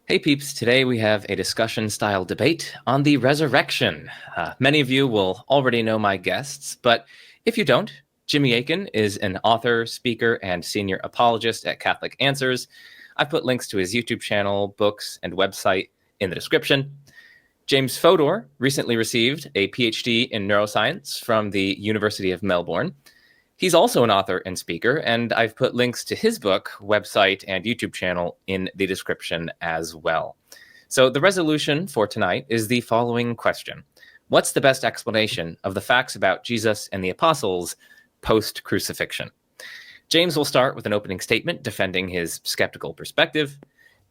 Hey peeps, today we have a discussion-style debate on the resurrection. Many of you will already know my guests, but if you don't, Jimmy Akin is an author, speaker, and senior apologist at Catholic Answers. I've put links to his YouTube channel, books, and website in the description. James Fodor recently received a PhD in neuroscience from the University of Melbourne. He's also an author and speaker, and I've put links to his book, website, and YouTube channel in the description as well. So the resolution for tonight is the following question. What's the best explanation of the facts about Jesus and the apostles post-crucifixion? James will start with an opening statement defending his skeptical perspective.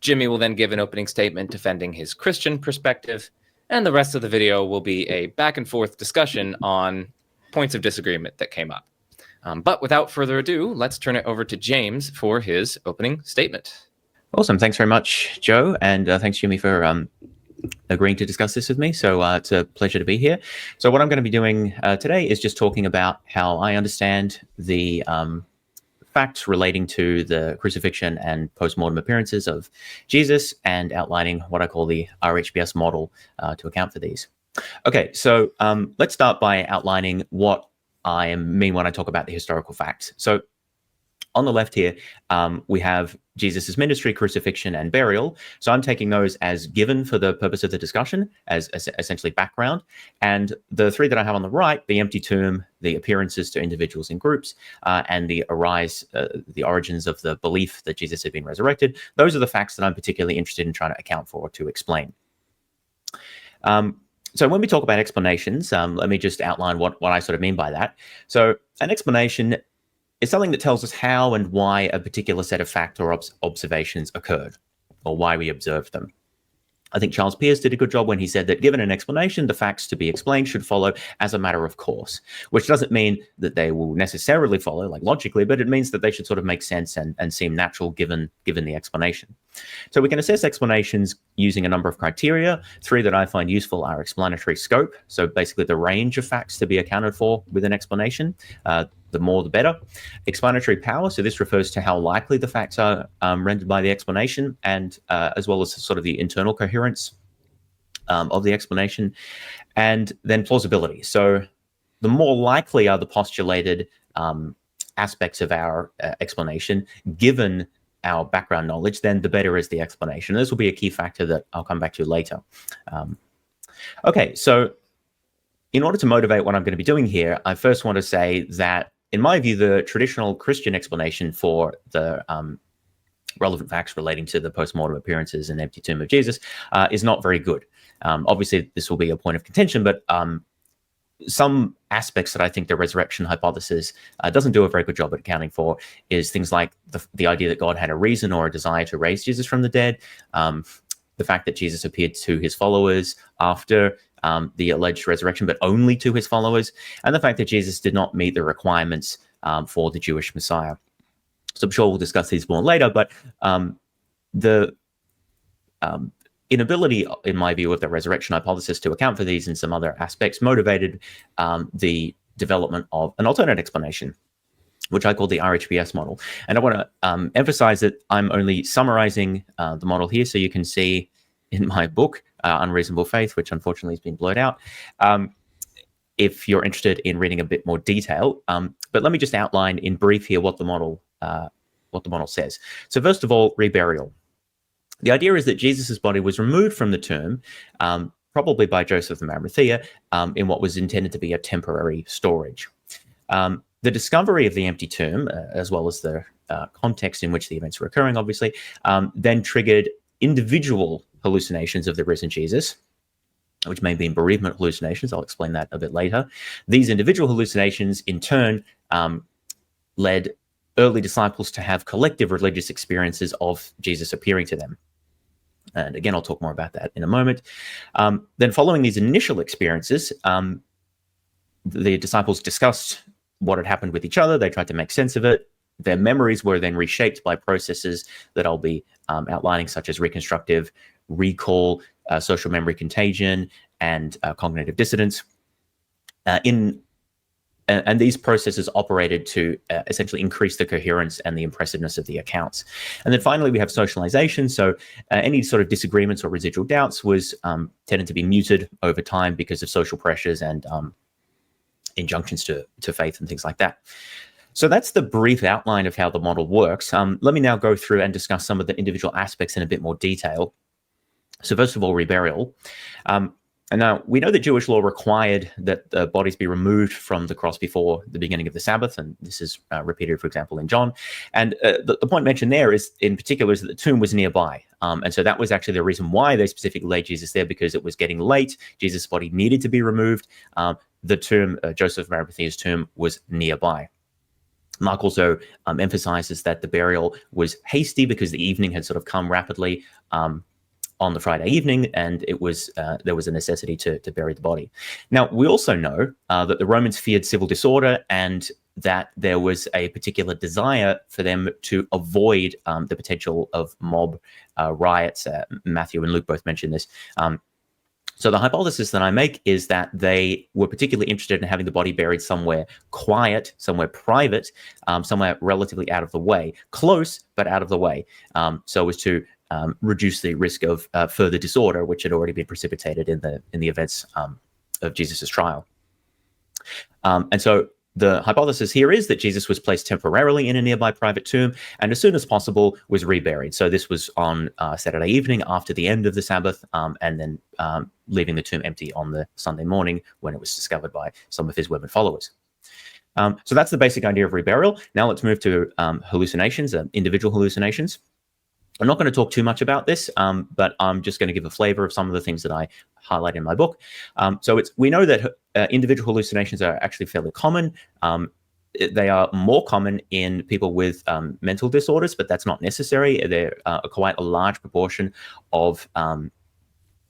Jimmy will then give an opening statement defending his Christian perspective, and the rest of the video will be a back and forth discussion on points of disagreement that came up. But without further ado, let's turn it over to James for his opening statement. Awesome. Thanks very much, Joe. And thanks, Jimmy, for agreeing to discuss this with me. So it's a pleasure to be here. So what I'm going to be doing today is just talking about how I understand the facts relating to the crucifixion and post-mortem appearances of Jesus and outlining what I call the RHBS model to account for these. Okay, so let's start by outlining what I mean when I talk about the historical facts. So on the left here, we have Jesus's ministry, crucifixion, and burial. So I'm taking those as given for the purpose of the discussion, as essentially background. And the three that I have on the right, the empty tomb, the appearances to individuals in groups, and the origins of the belief that Jesus had been resurrected, those are the facts that I'm particularly interested in trying to account for, to explain. So when we talk about explanations, let me just outline what I sort of mean by that. So an explanation is something that tells us how and why a particular set of fact or observations occurred, or why we observed them. I think Charles Peirce did a good job when he said that given an explanation, the facts to be explained should follow as a matter of course, which doesn't mean that they will necessarily follow, like logically, but it means that they should sort of make sense and seem natural given the explanation. So we can assess explanations using a number of criteria. Three that I find useful are explanatory scope, so basically the range of facts to be accounted for with an explanation. The more, the better. Explanatory power, so this refers to how likely the facts are rendered by the explanation, and as well as sort of the internal coherence of the explanation. And then plausibility. So the more likely are the postulated aspects of our explanation, given our background knowledge, then the better is the explanation. This will be a key factor that I'll come back to later. Okay, so in order to motivate what I'm going to be doing here, I first want to say that in my view, the traditional Christian explanation for the relevant facts relating to the post-mortem appearances and empty tomb of Jesus is not very good. Obviously, this will be a point of contention, but some aspects that I think the resurrection hypothesis doesn't do a very good job at accounting for is things like the idea that God had a reason or a desire to raise Jesus from the dead, the fact that Jesus appeared to his followers after the alleged resurrection, but only to his followers, and the fact that Jesus did not meet the requirements for the Jewish Messiah. So I'm sure we'll discuss these more later, but the inability, in my view, of the resurrection hypothesis to account for these and some other aspects motivated the development of an alternate explanation, which I call the RHBS model. And I want to emphasize that I'm only summarizing the model here, so you can see in my book, Unreasonable Faith, which unfortunately has been blurred out, if you're interested in reading a bit more detail. But let me just outline in brief here what the model says. So first of all, reburial. The idea is that Jesus's body was removed from the tomb, probably by Joseph of Arimathea, in what was intended to be a temporary storage. The discovery of the empty tomb, as well as the context in which the events were occurring, obviously, then triggered individual hallucinations of the risen Jesus, which may be bereavement hallucinations. I'll explain that a bit later. These individual hallucinations, in turn, led early disciples to have collective religious experiences of Jesus appearing to them. And again, I'll talk more about that in a moment. Then following these initial experiences, the disciples discussed what had happened with each other. They tried to make sense of it. Their memories were then reshaped by processes that I'll be outlining, such as reconstructive recall, social memory contagion, and cognitive dissonance. In and these processes operated to essentially increase the coherence and the impressiveness of the accounts. And then finally, we have socialization. So any sort of disagreements or residual doubts was tended to be muted over time because of social pressures and injunctions to faith and things like that. So that's the brief outline of how the model works. Let me now go through and discuss some of the individual aspects in a bit more detail. So first of all, reburial. And now we know that Jewish law required that the bodies be removed from the cross before the beginning of the Sabbath, and this is repeated, for example, in John. And the point mentioned there is, in particular, is that the tomb was nearby. And so that was actually the reason why they specifically laid Jesus there, because it was getting late. Jesus' body needed to be removed. The tomb, Joseph of Arimathea's tomb, was nearby. Mark also emphasizes that the burial was hasty because the evening had sort of come rapidly on the Friday evening, and it was there was a necessity to bury the body. Now, we also know that the Romans feared civil disorder, and that there was a particular desire for them to avoid the potential of mob riots. Matthew and Luke both mentioned this. So the hypothesis that I make is that they were particularly interested in having the body buried somewhere quiet, somewhere private, somewhere relatively out of the way, close but out of the way, so as to reduce the risk of further disorder, which had already been precipitated in the events of Jesus's trial. And so the hypothesis here is that Jesus was placed temporarily in a nearby private tomb and as soon as possible was reburied. So this was on Saturday evening after the end of the Sabbath, and then leaving the tomb empty on the Sunday morning when it was discovered by some of his women followers. So that's the basic idea of reburial. Now let's move to hallucinations, individual hallucinations. I'm not going to talk too much about this, but I'm just going to give a flavor of some of the things that I highlight in my book. So we know that individual hallucinations are actually fairly common. They are more common in people with mental disorders, but that's not necessary. They're quite a large proportion of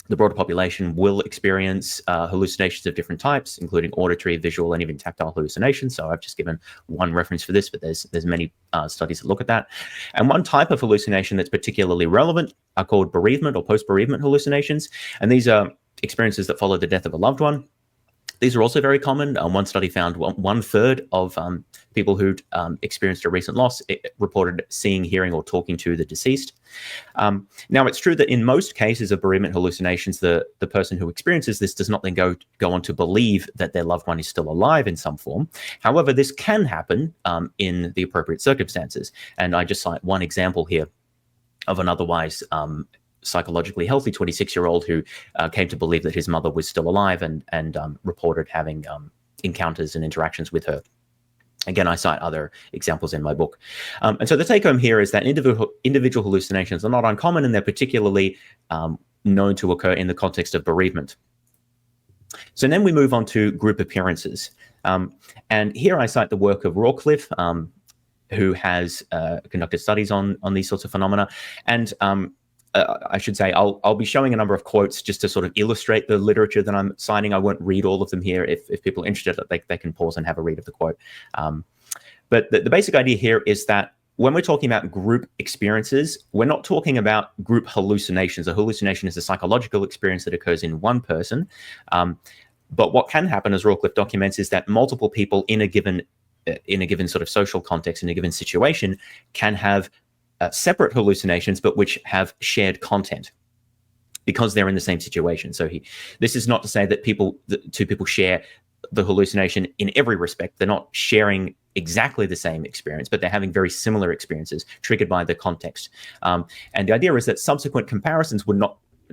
the broader population will experience hallucinations of different types, including auditory, visual, and even tactile hallucinations. So I've just given one reference for this, but there's many studies that look at that. And one type of hallucination that's particularly relevant are called bereavement or post-bereavement hallucinations. And these are experiences that follow the death of a loved one. These are also very common. One study found one third of people who'd experienced a recent loss reported seeing, hearing, or talking to the deceased. Now, it's true that in most cases of bereavement hallucinations, the person who experiences this does not then go on to believe that their loved one is still alive in some form. However, this can happen in the appropriate circumstances. And I just cite one example here of an otherwise psychologically healthy 26-year-old who came to believe that his mother was still alive and reported having encounters and interactions with her. Again, I cite other examples in my book. And so the take home here is that individual hallucinations are not uncommon, and they're particularly known to occur in the context of bereavement. So then we move on to group appearances. And here I cite the work of Rawcliffe, who has conducted studies on these sorts of phenomena. And I should say, I'll be showing a number of quotes just to sort of illustrate the literature that I'm citing. I won't read all of them here. If people are interested, they can pause and have a read of the quote. But the basic idea here is that when we're talking about group experiences, we're not talking about group hallucinations. A hallucination is a psychological experience that occurs in one person. But what can happen, as Rawcliffe documents, is that multiple people in a given sort of social context, in a given situation, can have separate hallucinations, but which have shared content because they're in the same situation. So this is not to say that two people share the hallucination in every respect. They're not sharing exactly the same experience, but they're having very similar experiences triggered by the context. And the idea is that subsequent comparisons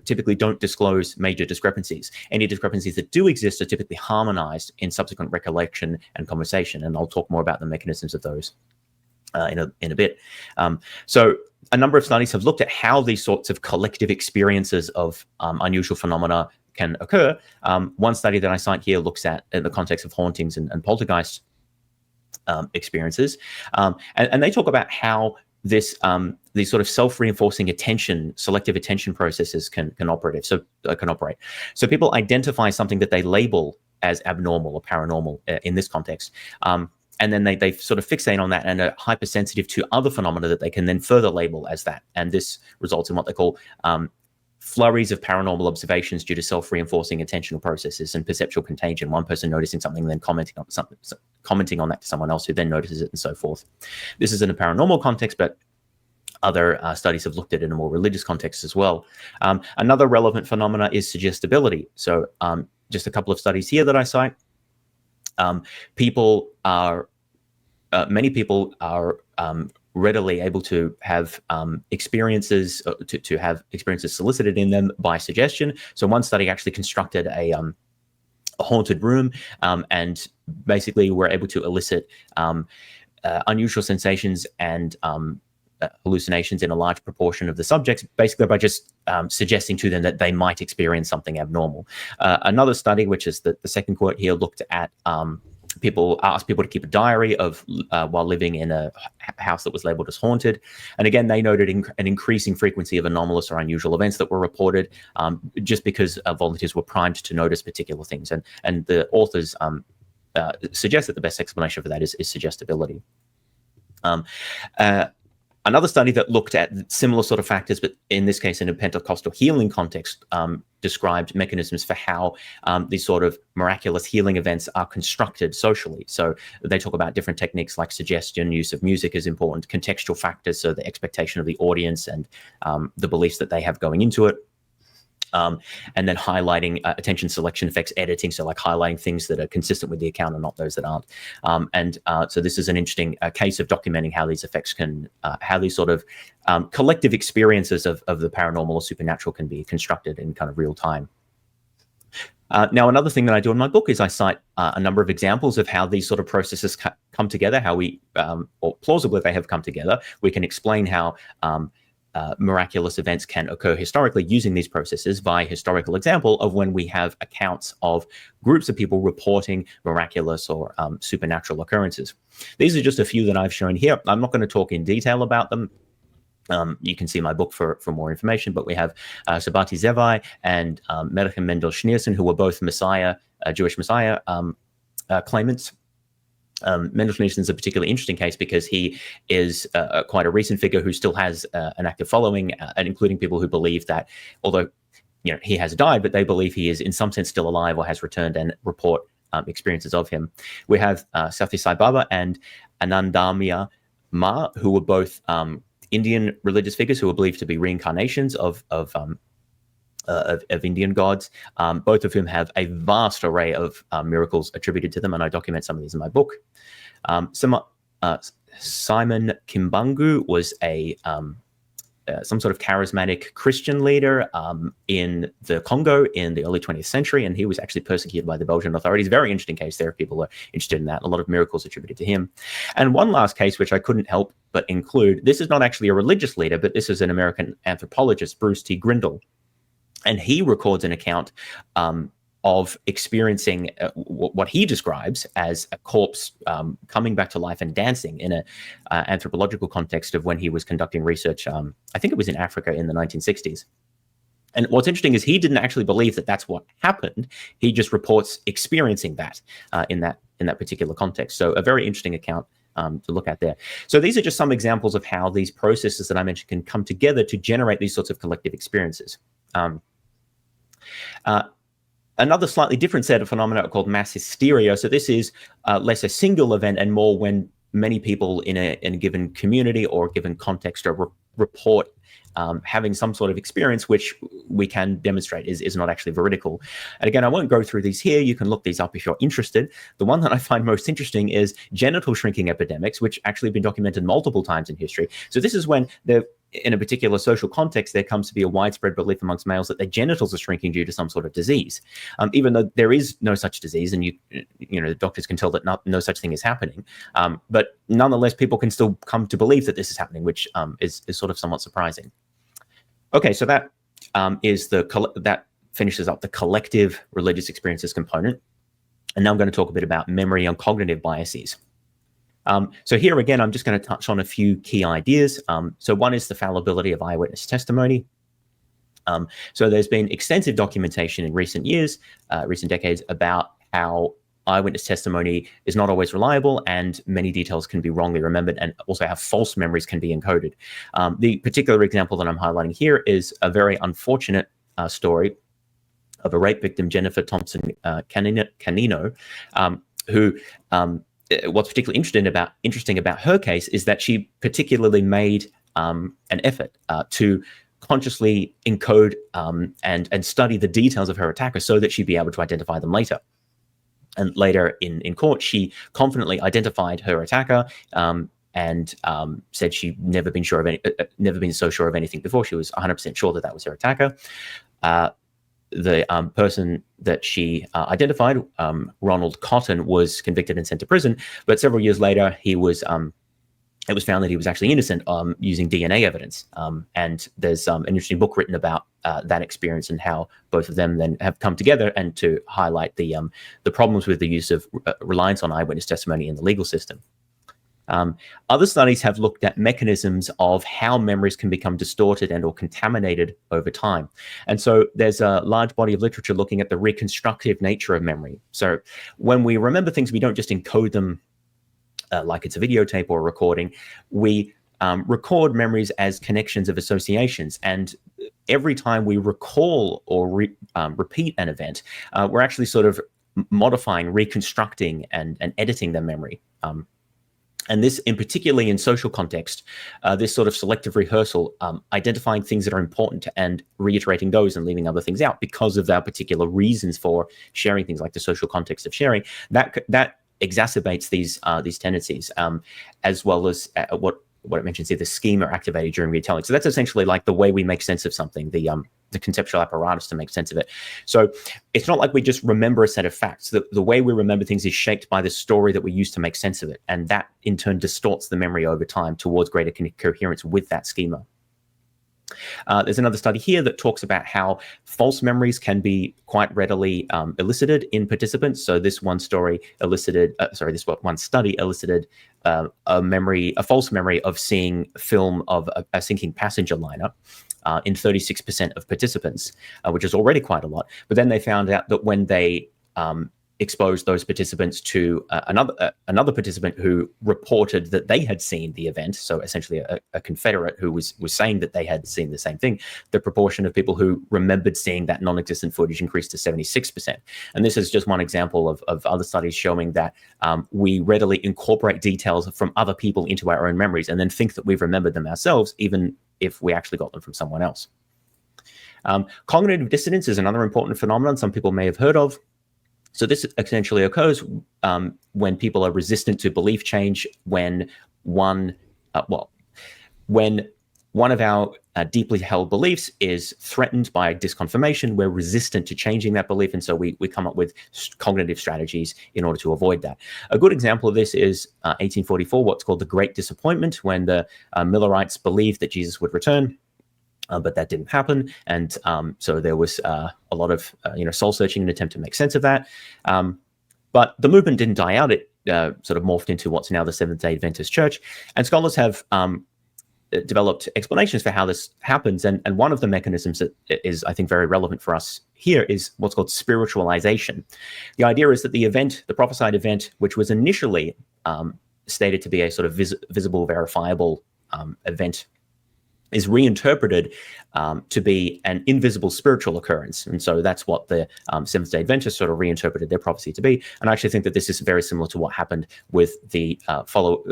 typically don't disclose major discrepancies. Any discrepancies that do exist are typically harmonized in subsequent recollection and conversation. And I'll talk more about the mechanisms of those in a bit. So a number of studies have looked at how these sorts of collective experiences of unusual phenomena can occur. One study that I cite here looks at in the context of hauntings and poltergeist experiences. And they talk about how these sort of self-reinforcing selective attention processes can operate. So people identify something that they label as abnormal or paranormal in this context. And then they sort of fixate on that and are hypersensitive to other phenomena that they can then further label as that. And this results in what they call flurries of paranormal observations due to self-reinforcing attentional processes and perceptual contagion. One person noticing something and then commenting on that to someone else who then notices it, and so forth. This is in a paranormal context, but other studies have looked at it in a more religious context as well. Another relevant phenomena is suggestibility. So just a couple of studies here that I cite. Many people are readily able to have experiences to have experiences solicited in them by suggestion. So one study actually constructed a haunted room and basically were able to elicit unusual sensations and hallucinations in a large proportion of the subjects, basically by just suggesting to them that they might experience something abnormal. Another study, which is the second quote here, looked at asked people to keep a diary of while living in a house that was labeled as haunted. And again, they noted an increasing frequency of anomalous or unusual events that were reported just because volunteers were primed to notice particular things. And the authors suggest that the best explanation for that is suggestibility. Another study that looked at similar sort of factors, but in this case in a Pentecostal healing context, described mechanisms for how these sort of miraculous healing events are constructed socially. So they talk about different techniques like suggestion, use of music is important, contextual factors, so the expectation of the audience and the beliefs that they have going into it. And then highlighting attention selection effects, editing, so like highlighting things that are consistent with the account and not those that aren't. So this is an interesting case of documenting how these effects can, how these sort of collective experiences of the paranormal or supernatural can be constructed in kind of real time. Now, another thing that I do in my book is I cite a number of examples of how these sort of processes come together, how we, or plausibly they have come together. We can explain how miraculous events can occur historically using these processes by historical example of when we have accounts of groups of people reporting miraculous or supernatural occurrences. These are just a few that I've shown here. I'm not going to talk in detail about them. You can see my book for more information, but we have Sabati Zevai and Menachem Mendel Schneerson, who were both Messiah, Jewish Messiah claimants. Mendel Schneerson is a particularly interesting case because he is quite a recent figure who still has an active following, and including people who believe that, although he has died, but they believe he is in some sense still alive or has returned and report experiences of him. We have Sathya Sai Baba and Anandamya Ma, who were both Indian religious figures who were believed to be reincarnations of Indian gods, both of whom have a vast array of miracles attributed to them, and I document some of these in my book. Simon Kimbangu was some sort of charismatic Christian leader in the Congo in the early 20th century, and he was actually persecuted by the Belgian authorities. Very interesting case there if people are interested in that. A lot of miracles attributed to him. And one last case, which I couldn't help but include, this is not actually a religious leader, but this is an American anthropologist, Bruce T. Grindle. And he records an account of experiencing what he describes as a corpse coming back to life and dancing in an anthropological context of when he was conducting research. I think it was in Africa in the 1960s. And what's interesting is he didn't actually believe that that's what happened. He just reports experiencing that in that particular context. So a very interesting account to look at there. So these are just some examples of how these processes that I mentioned can come together to generate these sorts of collective experiences. Another slightly different set of phenomena are called mass hysteria. So this is less a single event and more when many people in a given community or a given context report having some sort of experience which we can demonstrate is not actually veridical. And again, I won't go through these here. You can look these up if you're interested. The one that I find most interesting is genital shrinking epidemics, which actually have been documented multiple times in history. So this is when in a particular social context, there comes to be a widespread belief amongst males that their genitals are shrinking due to some sort of disease, even though there is no such disease, and the doctors can tell that no such thing is happening. But nonetheless, people can still come to believe that this is happening, which is sort of somewhat surprising. Okay, so that that finishes up the collective religious experiences component, and now I'm going to talk a bit about memory and cognitive biases. So here again, I'm just going to touch on a few key ideas. So one is the fallibility of eyewitness testimony. So there's been extensive documentation in recent years, recent decades, about how eyewitness testimony is not always reliable, and many details can be wrongly remembered, and also how false memories can be encoded. The particular example that I'm highlighting here is a very unfortunate story of a rape victim, Jennifer Thompson Canino, who what's particularly interesting about her case is that she particularly made an effort to consciously encode and study the details of her attacker so that she'd be able to identify them later. And later in court, she confidently identified her attacker and said she'd never been so sure of anything before. She was 100% sure that was her attacker. The person that she identified, Ronald Cotton, was convicted and sent to prison. But several years later, it was found that he was actually innocent using DNA evidence. And there's an interesting book written about that experience and how both of them then have come together and to highlight the problems with the use of reliance on eyewitness testimony in the legal system. Other studies have looked at mechanisms of how memories can become distorted and or contaminated over time. And so there's a large body of literature looking at the reconstructive nature of memory. So when we remember things, we don't just encode them like it's a videotape or a recording. We record memories as connections of associations. And every time we recall or repeat an event, we're actually sort of modifying, reconstructing, and editing the memory. And this, in particularly in social context, this sort of selective rehearsal, identifying things that are important and reiterating those and leaving other things out because of our particular reasons for sharing things, like the social context of sharing, that exacerbates these tendencies, as well as what it mentions here, the schema activated during retelling. So that's essentially like the way we make sense of something, the conceptual apparatus to make sense of it. So it's not like we just remember a set of facts. The way we remember things is shaped by the story that we use to make sense of it. And that in turn distorts the memory over time towards greater coherence with that schema. There's another study here that talks about how false memories can be quite readily elicited in participants. So this one study elicited a false memory of seeing film of a sinking passenger liner in 36% of participants, which is already quite a lot. But then they found out that when they exposed those participants to another participant who reported that they had seen the event, so essentially a Confederate who was saying that they had seen the same thing, the proportion of people who remembered seeing that non-existent footage increased to 76%. And this is just one example of other studies showing that we readily incorporate details from other people into our own memories and then think that we've remembered them ourselves, even if we actually got them from someone else. Cognitive dissonance is another important phenomenon some people may have heard of. So this essentially occurs when people are resistant to belief change, when one of our deeply held beliefs is threatened by disconfirmation. We're resistant to changing that belief, and so we come up with cognitive strategies in order to avoid that. A good example of this is 1844, what's called the Great Disappointment, when the Millerites believed that Jesus would return. But that didn't happen, and so there was a lot of soul searching in an attempt to make sense of that. But the movement didn't die out; it sort of morphed into what's now the Seventh-day Adventist Church. And scholars have developed explanations for how this happens, and one of the mechanisms that is, I think, very relevant for us here is what's called spiritualization. The idea is that the prophesied event, which was initially stated to be a sort of visible, verifiable event, is reinterpreted to be an invisible spiritual occurrence. And so that's what the Seventh-day Adventists sort of reinterpreted their prophecy to be. And I actually think that this is very similar to what happened with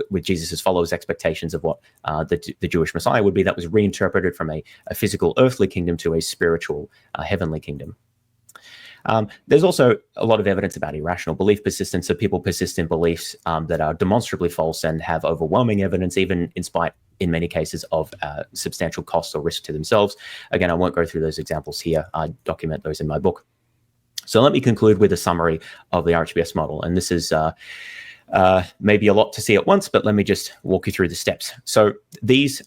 with Jesus' followers' expectations of what the Jewish Messiah would be. That was reinterpreted from a physical earthly kingdom to a spiritual heavenly kingdom. There's also a lot of evidence about irrational belief persistence. So people persist in beliefs that are demonstrably false and have overwhelming evidence, even in spite, in many cases, of substantial cost or risk to themselves. Again, I won't go through those examples here. I document those in my book. So let me conclude with a summary of the RHBS model. And this is maybe a lot to see at once, but let me just walk you through the steps. So these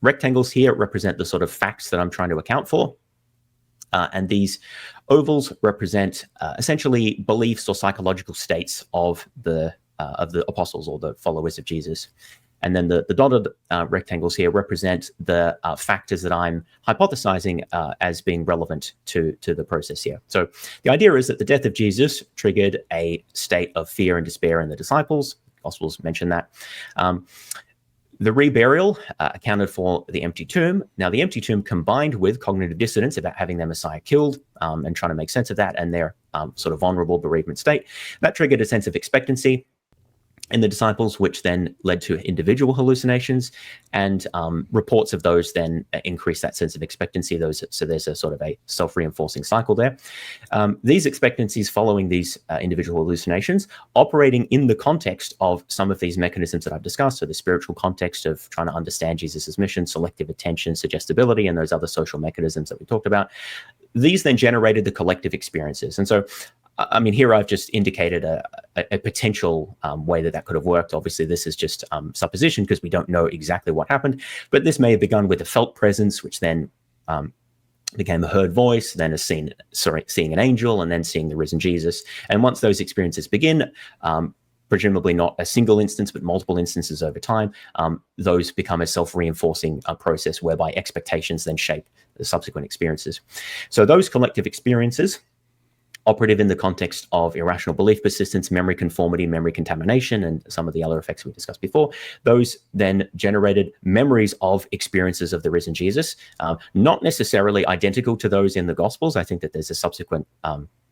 rectangles here represent the sort of facts that I'm trying to account for. And these ovals represent essentially beliefs or psychological states of the apostles or the followers of Jesus. And then the dotted rectangles here represent the factors that I'm hypothesizing as being relevant to the process here. So the idea is that the death of Jesus triggered a state of fear and despair in the disciples. Gospels mention that. The reburial accounted for the empty tomb. Now, the empty tomb combined with cognitive dissonance about having their Messiah killed and trying to make sense of that and their sort of vulnerable bereavement state, that triggered a sense of expectancy in the disciples, which then led to individual hallucinations, and reports of those then increase that sense of expectancy. So there's a sort of a self-reinforcing cycle there. These expectancies following these individual hallucinations, operating in the context of some of these mechanisms that I've discussed, so the spiritual context of trying to understand Jesus's mission, selective attention, suggestibility, and those other social mechanisms that we talked about. These then generated the collective experiences. And so I mean, here I've just indicated a potential way that could have worked. Obviously, this is just supposition because we don't know exactly what happened. But this may have begun with a felt presence, which then became a heard voice, then seeing an angel, and then seeing the risen Jesus. And once those experiences begin, presumably not a single instance, but multiple instances over time, those become a self-reinforcing process whereby expectations then shape the subsequent experiences. So those collective experiences, operative in the context of irrational belief persistence, memory conformity, memory contamination, and some of the other effects we discussed before, those then generated memories of experiences of the risen Jesus, not necessarily identical to those in the Gospels. I think that there's a subsequent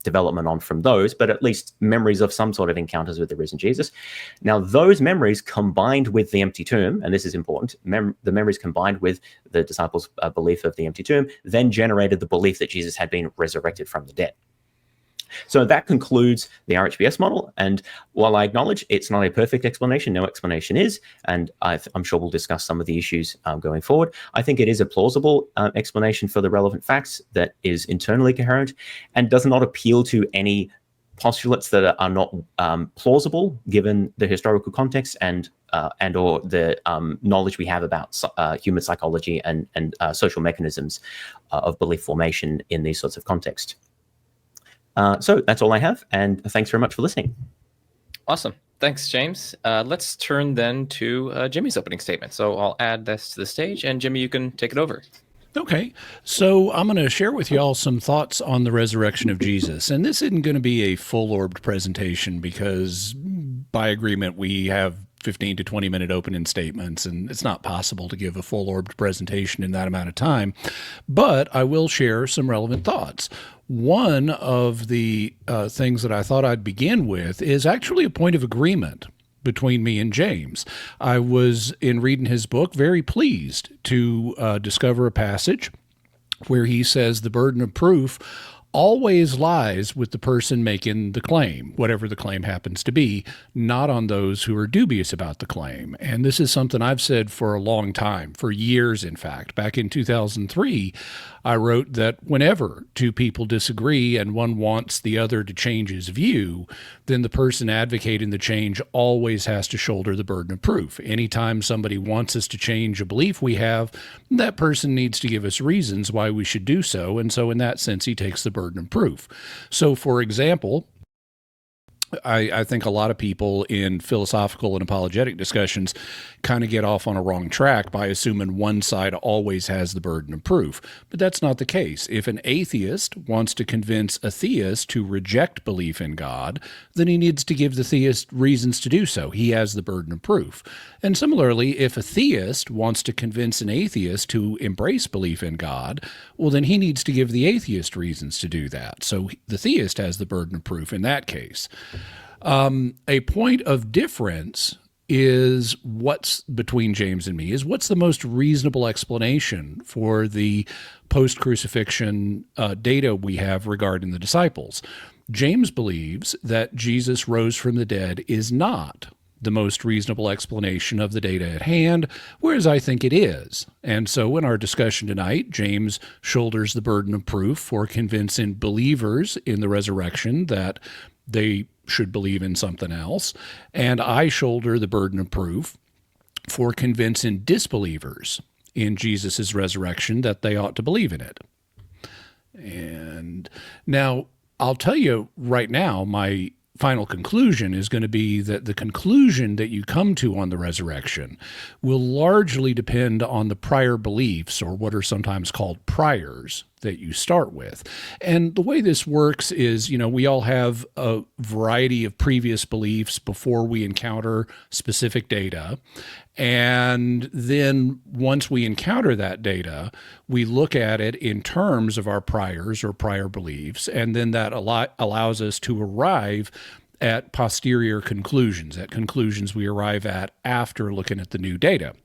development on from those, but at least memories of some sort of encounters with the risen Jesus. Now, those memories combined with the empty tomb, and this is important, the memories combined with the disciples' belief of the empty tomb, then generated the belief that Jesus had been resurrected from the dead. So that concludes the RHBS model. And while I acknowledge it's not a perfect explanation, no explanation is, and I'm sure we'll discuss some of the issues going forward, I think it is a plausible explanation for the relevant facts that is internally coherent and does not appeal to any postulates that are not plausible given the historical context and or the knowledge we have about human psychology and social mechanisms of belief formation in these sorts of contexts. So that's all I have, and thanks very much for listening. Awesome. Thanks, James. Let's turn then to Jimmy's opening statement. So I'll add this to the stage, and Jimmy, you can take it over. Okay, so I'm going to share with y'all some thoughts on the resurrection of Jesus. And this isn't going to be a full-orbed presentation because by agreement we have 15 to 20 minute opening statements, and it's not possible to give a full-orbed presentation in that amount of time. But I will share some relevant thoughts. One of the things that I thought I'd begin with is actually a point of agreement between me and James. I was, in reading his book, very pleased to discover a passage where he says the burden of proof always lies with the person making the claim, whatever the claim happens to be, not on those who are dubious about the claim. And this is something I've said for a long time, for years, in fact. Back in 2003, I wrote that whenever two people disagree and one wants the other to change his view, then the person advocating the change always has to shoulder the burden of proof. Anytime somebody wants us to change a belief we have, that person needs to give us reasons why we should do so. And so in that sense, he takes the burden of proof. So, for example, I think a lot of people in philosophical and apologetic discussions kind of get off on a wrong track by assuming one side always has the burden of proof. But that's not the case. If an atheist wants to convince a theist to reject belief in God, then he needs to give the theist reasons to do so. He has the burden of proof. And similarly, if a theist wants to convince an atheist to embrace belief in God, well, then he needs to give the atheist reasons to do that. So the theist has the burden of proof in that case. A point of difference is what's between James and me is what's the most reasonable explanation for the post-crucifixion data we have regarding the disciples. James believes that Jesus rose from the dead is not the most reasonable explanation of the data at hand, whereas I think it is. And so in our discussion tonight, James shoulders the burden of proof for convincing believers in the resurrection that they should believe in something else, and I shoulder the burden of proof for convincing disbelievers in Jesus' resurrection that they ought to believe in it. And now, I'll tell you right now, my final conclusion is going to be that the conclusion that you come to on the resurrection will largely depend on the prior beliefs, or what are sometimes called priors, that you start with. And the way this works is, we all have a variety of previous beliefs before we encounter specific data. And then once we encounter that data, we look at it in terms of our priors or prior beliefs, and then that allows us to arrive at posterior conclusions, at conclusions we arrive at after looking at the new data.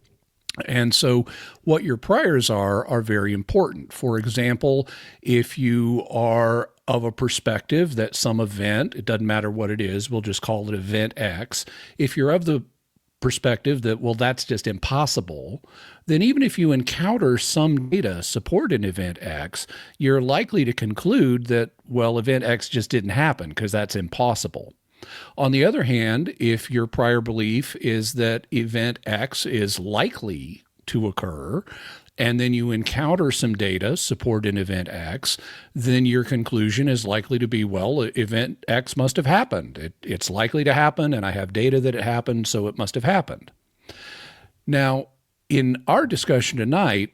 And so what your priors are very important. For example, if you are of a perspective that some event, it doesn't matter what it is, we'll just call it event X. If you're of the perspective that, well, that's just impossible, then even if you encounter some data supporting event X, you're likely to conclude that, well, event X just didn't happen because that's impossible. On the other hand, if your prior belief is that event X is likely to occur, and then you encounter some data supporting event X, then your conclusion is likely to be, well, event X must have happened. It's likely to happen, and I have data that it happened, so it must have happened. Now, in our discussion tonight,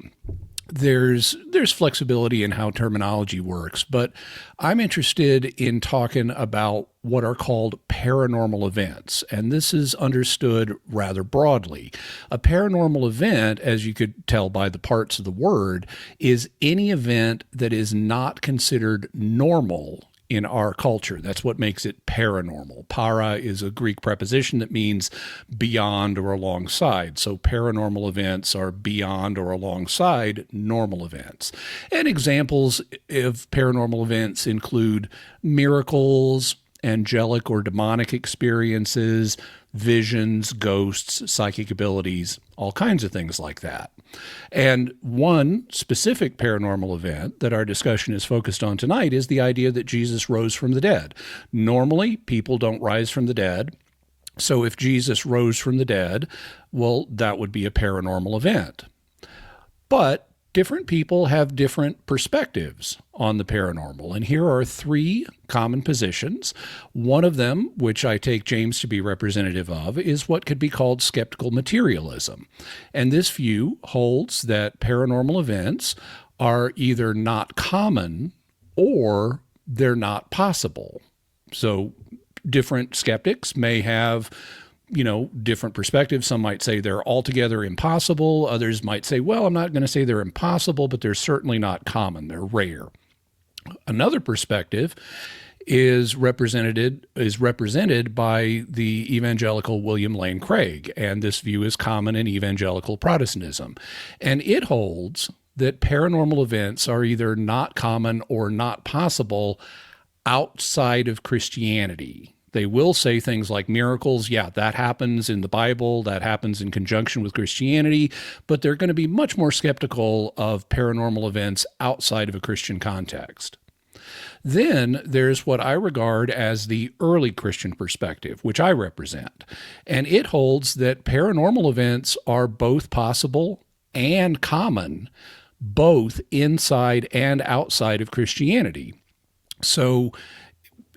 there's flexibility in how terminology works, but I'm interested in talking about what are called paranormal events, and this is understood rather broadly. A paranormal event, as you could tell by the parts of the word, is any event that is not considered normal in our culture. That's what makes it paranormal. Para is a Greek preposition that means beyond or alongside. So paranormal events are beyond or alongside normal events. And examples of paranormal events include miracles, angelic or demonic experiences, visions, ghosts, psychic abilities, all kinds of things like that. And one specific paranormal event that our discussion is focused on tonight is the idea that Jesus rose from the dead. Normally, people don't rise from the dead. So if Jesus rose from the dead, well, that would be a paranormal event. But different people have different perspectives on the paranormal. And here are three common positions. One of them, which I take James to be representative of, is what could be called skeptical materialism. And this view holds that paranormal events are either not common or they're not possible. So different skeptics may have different perspectives. Some might say they're altogether impossible. Others might say, well, I'm not going to say they're impossible, but they're certainly not common. They're rare. Another perspective is represented by the evangelical William Lane Craig, and this view is common in evangelical Protestantism. And it holds that paranormal events are either not common or not possible outside of Christianity. They will say things like miracles, yeah, that happens in the Bible, that happens in conjunction with Christianity, but they're going to be much more skeptical of paranormal events outside of a Christian context. Then there's what I regard as the early Christian perspective, which I represent, and it holds that paranormal events are both possible and common, both inside and outside of Christianity. So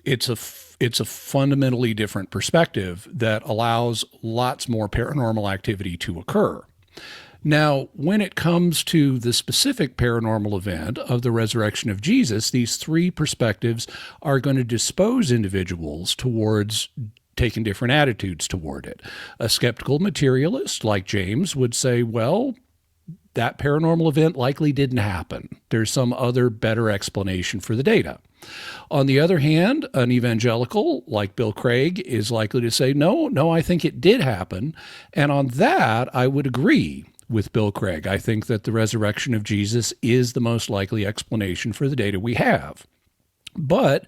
it's a fundamentally different perspective that allows lots more paranormal activity to occur. Now, when it comes to the specific paranormal event of the resurrection of Jesus, these three perspectives are going to dispose individuals towards taking different attitudes toward it. A skeptical materialist like James would say, well, that paranormal event likely didn't happen. There's some other better explanation for the data. On the other hand, an evangelical like Bill Craig is likely to say, no, I think it did happen. And on that, I would agree with Bill Craig. I think that the resurrection of Jesus is the most likely explanation for the data we have. But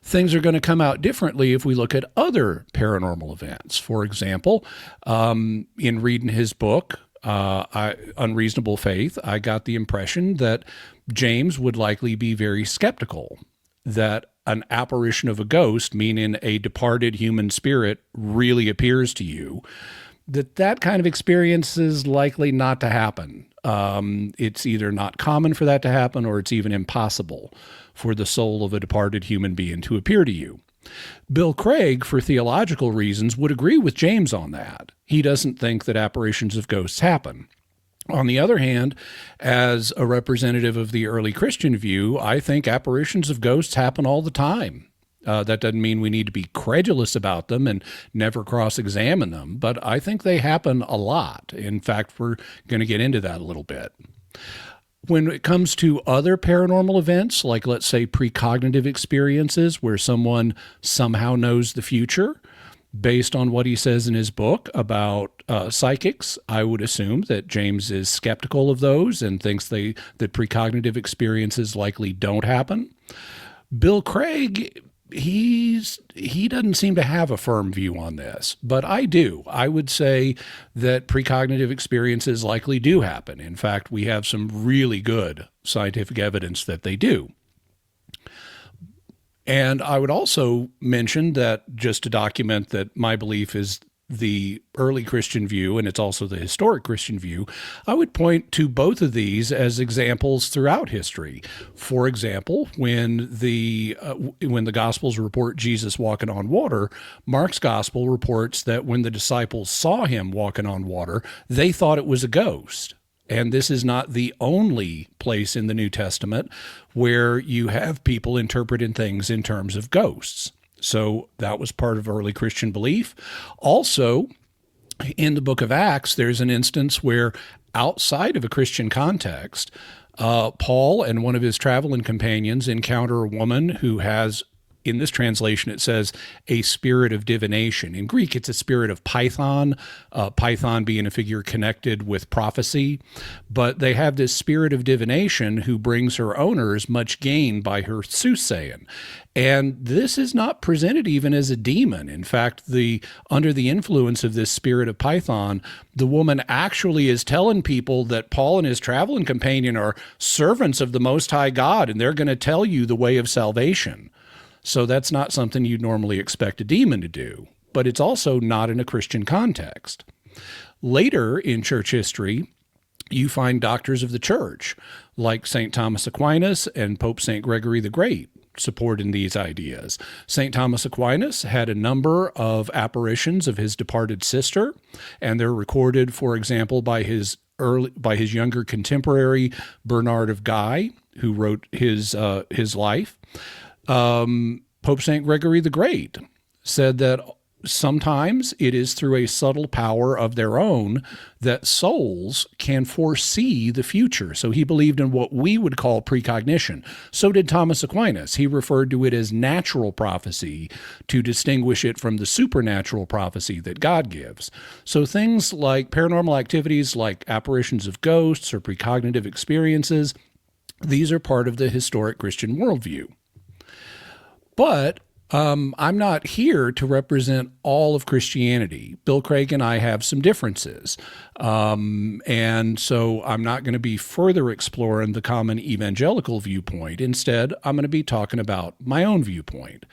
things are going to come out differently if we look at other paranormal events. For example, in reading his book, Unreasonable Faith, I got the impression that James would likely be very skeptical that an apparition of a ghost, meaning a departed human spirit, really appears to you, that kind of experience is likely not to happen. It's either not common for that to happen, or it's even impossible for the soul of a departed human being to appear to you. Bill Craig, for theological reasons, would agree with James on that. He doesn't think that apparitions of ghosts happen. On the other hand, as a representative of the early Christian view, I think apparitions of ghosts happen all the time. That doesn't mean we need to be credulous about them and never cross-examine them, but I think they happen a lot. In fact, we're going to get into that a little bit. When it comes to other paranormal events, like let's say precognitive experiences where someone somehow knows the future, based on what he says in his book about psychics, I would assume that James is skeptical of those and thinks that precognitive experiences likely don't happen. Bill Craig, he doesn't seem to have a firm view on this, but I do. I would say that precognitive experiences likely do happen. In fact, we have some really good scientific evidence that they do. And I would also mention that, just to document that my belief is the early Christian view, and it's also the historic Christian view, I would point to both of these as examples throughout history. For example, when the Gospels report Jesus walking on water, Mark's Gospel reports that when the disciples saw him walking on water, they thought it was a ghost. And this is not the only place in the New Testament where you have people interpreting things in terms of ghosts. So that was part of early Christian belief. Also, in the book of Acts, there's an instance where outside of a Christian context, Paul and one of his traveling companions encounter a woman who has, in this translation, it says a spirit of divination. In Greek, it's a spirit of Python, Python being a figure connected with prophecy. But they have this spirit of divination who brings her owners much gain by her soothsaying. And this is not presented even as a demon. In fact, under the influence of this spirit of Python, the woman actually is telling people that Paul and his traveling companion are servants of the Most High God, and they're going to tell you the way of salvation. So that's not something you'd normally expect a demon to do, but it's also not in a Christian context. Later in church history, you find doctors of the church, like St. Thomas Aquinas and Pope St. Gregory the Great, supporting these ideas. St. Thomas Aquinas had a number of apparitions of his departed sister, and they're recorded, for example, by his younger contemporary Bernard of Guy, who wrote his life. Pope St. Gregory the Great said that sometimes it is through a subtle power of their own that souls can foresee the future. So he believed in what we would call precognition. So did Thomas Aquinas. He referred to it as natural prophecy to distinguish it from the supernatural prophecy that God gives. So things like paranormal activities like apparitions of ghosts or precognitive experiences, these are part of the historic Christian worldview. But I'm not here to represent all of Christianity. Bill Craig and I have some differences. And so I'm not going to be further exploring the common evangelical viewpoint. Instead, I'm going to be talking about my own viewpoint.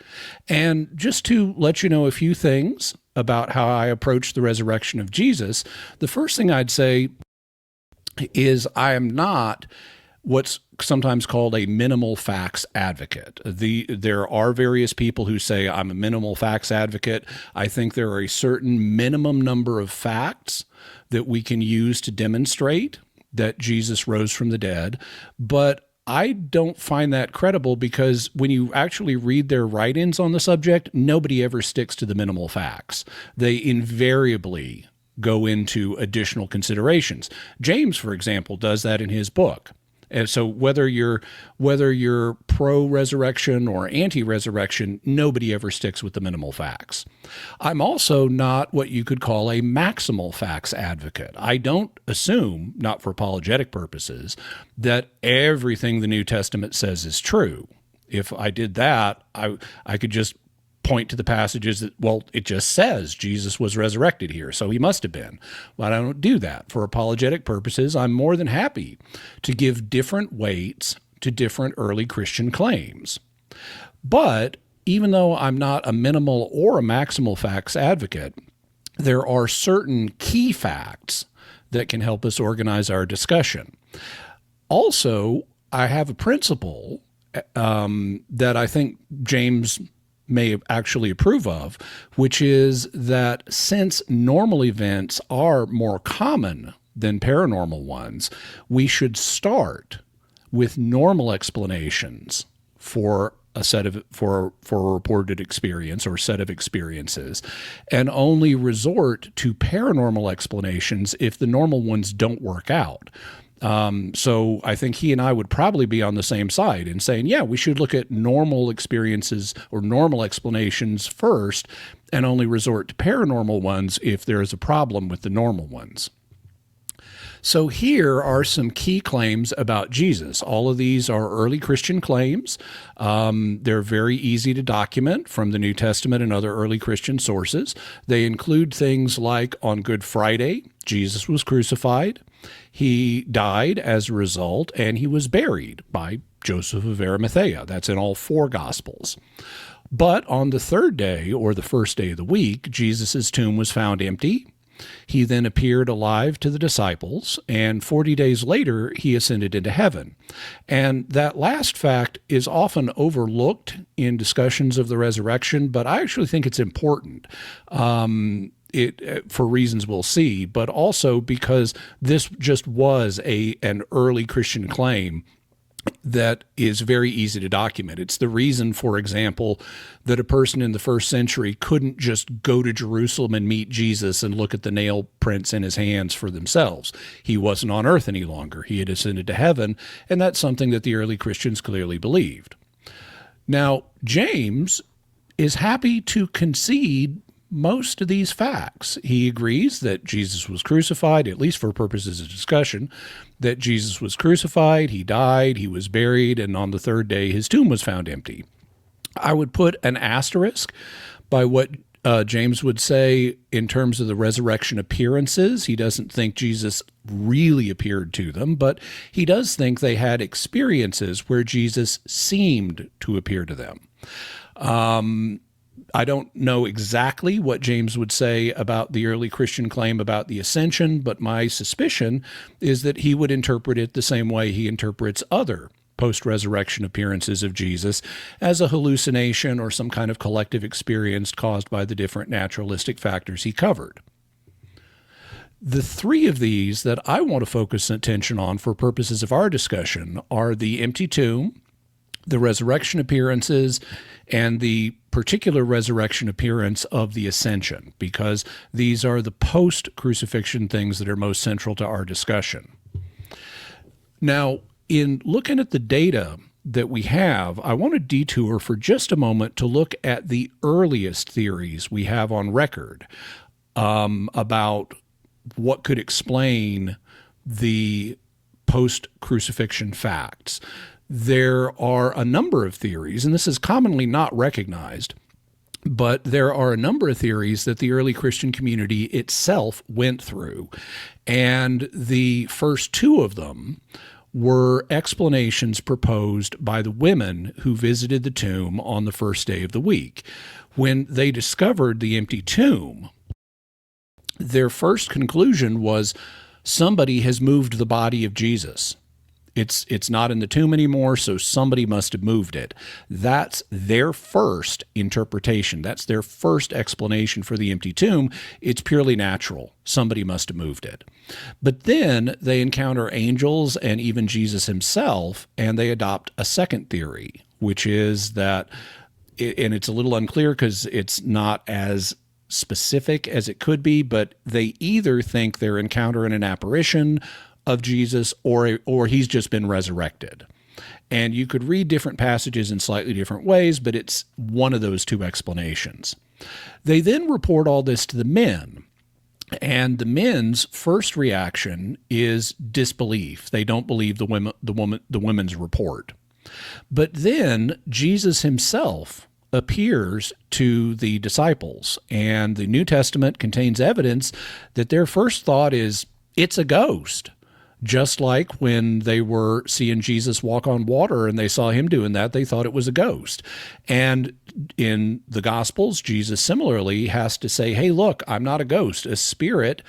And just to let you know a few things about how I approach the resurrection of Jesus, the first thing I'd say is I am not what's sometimes called a minimal facts advocate. There are various people who say I'm a minimal facts advocate. I think there are a certain minimum number of facts that we can use to demonstrate that Jesus rose from the dead, but I don't find that credible because when you actually read their write-ins on the subject, nobody ever sticks to the minimal facts. They invariably go into additional considerations. James, for example, does that in his book. And so whether you're pro-resurrection or anti-resurrection, nobody ever sticks with the minimal facts. I'm also not what you could call a maximal facts advocate. I don't assume, not for apologetic purposes, that everything the New Testament says is true. If I did that, I could just point to the passages that, well, it just says Jesus was resurrected here, so he must have been. But I don't do that. For apologetic purposes, I'm more than happy to give different weights to different early Christian claims. But even though I'm not a minimal or a maximal facts advocate, there are certain key facts that can help us organize our discussion. Also, I have a principle that I think James may actually approve of, which is that since normal events are more common than paranormal ones, we should start with normal explanations for a reported experience or set of experiences, and only resort to paranormal explanations if the normal ones don't work out. So I think he and I would probably be on the same side in saying, yeah, we should look at normal experiences or normal explanations first and only resort to paranormal ones if there is a problem with the normal ones. So here are some key claims about Jesus. All of these are early Christian claims. They're very easy to document from the New Testament and other early Christian sources. They include things like on Good Friday, Jesus was crucified, he died as a result, and he was buried by Joseph of Arimathea. That's in all 4 Gospels. But on the third day, or the first day of the week, Jesus' tomb was found empty. He then appeared alive to the disciples, and 40 days later, he ascended into heaven. And that last fact is often overlooked in discussions of the resurrection, but I actually think it's important. For reasons we'll see, but also because this just was an early Christian claim that is very easy to document. It's the reason, for example, that a person in the first century couldn't just go to Jerusalem and meet Jesus and look at the nail prints in his hands for themselves. He wasn't on earth any longer. He had ascended to heaven, and that's something that the early Christians clearly believed. Now, James is happy to concede most of these facts. He agrees that Jesus was crucified, at least for purposes of discussion, that Jesus was crucified, he died, he was buried, and on the third day his tomb was found empty. I would put an asterisk by what James would say in terms of the resurrection appearances. He doesn't think Jesus really appeared to them, but he does think they had experiences where Jesus seemed to appear to them. I don't know exactly what James would say about the early Christian claim about the ascension, but my suspicion is that he would interpret it the same way he interprets other post-resurrection appearances of Jesus, as a hallucination or some kind of collective experience caused by the different naturalistic factors he covered. The 3 of these that I want to focus attention on for purposes of our discussion are the empty tomb, the resurrection appearances, and the particular resurrection appearance of the ascension, because these are the post-crucifixion things that are most central to our discussion. Now, in looking at the data that we have, I want to detour for just a moment to look at the earliest theories we have on record about what could explain the post-crucifixion facts. There are a number of theories, and this is commonly not recognized, but there are a number of theories that the early Christian community itself went through. And the first 2 of them were explanations proposed by the women who visited the tomb on the first day of the week. When they discovered the empty tomb, their first conclusion was somebody has moved the body of Jesus. It's not in the tomb anymore, so somebody must have moved it. That's their first interpretation. That's their first explanation for the empty tomb. It's purely natural. Somebody must have moved it. But then they encounter angels and even Jesus himself, and they adopt a second theory, which is that, and it's a little unclear because it's not as specific as it could be, but they either think they're encountering an apparition of Jesus or he's just been resurrected. And you could read different passages in slightly different ways, but it's one of those 2 explanations. They then report all this to the men, and the men's first reaction is disbelief. They don't believe the women's report. But then Jesus himself appears to the disciples, and the New Testament contains evidence that their first thought is, it's a ghost. Just like when they were seeing Jesus walk on water and they saw him doing that, they thought it was a ghost. And in the Gospels, Jesus similarly has to say, hey, look, I'm not a ghost. A spirit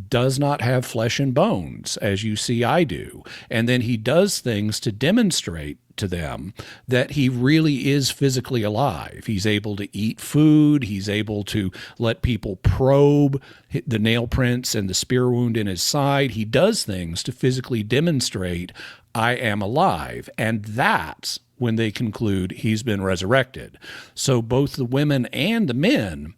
does not have flesh and bones, as you see I do. And then he does things to demonstrate to them that he really is physically alive. He's able to eat food. He's able to let people probe the nail prints and the spear wound in his side. He does things to physically demonstrate, I am alive. And that's when they conclude he's been resurrected. So both the women and the men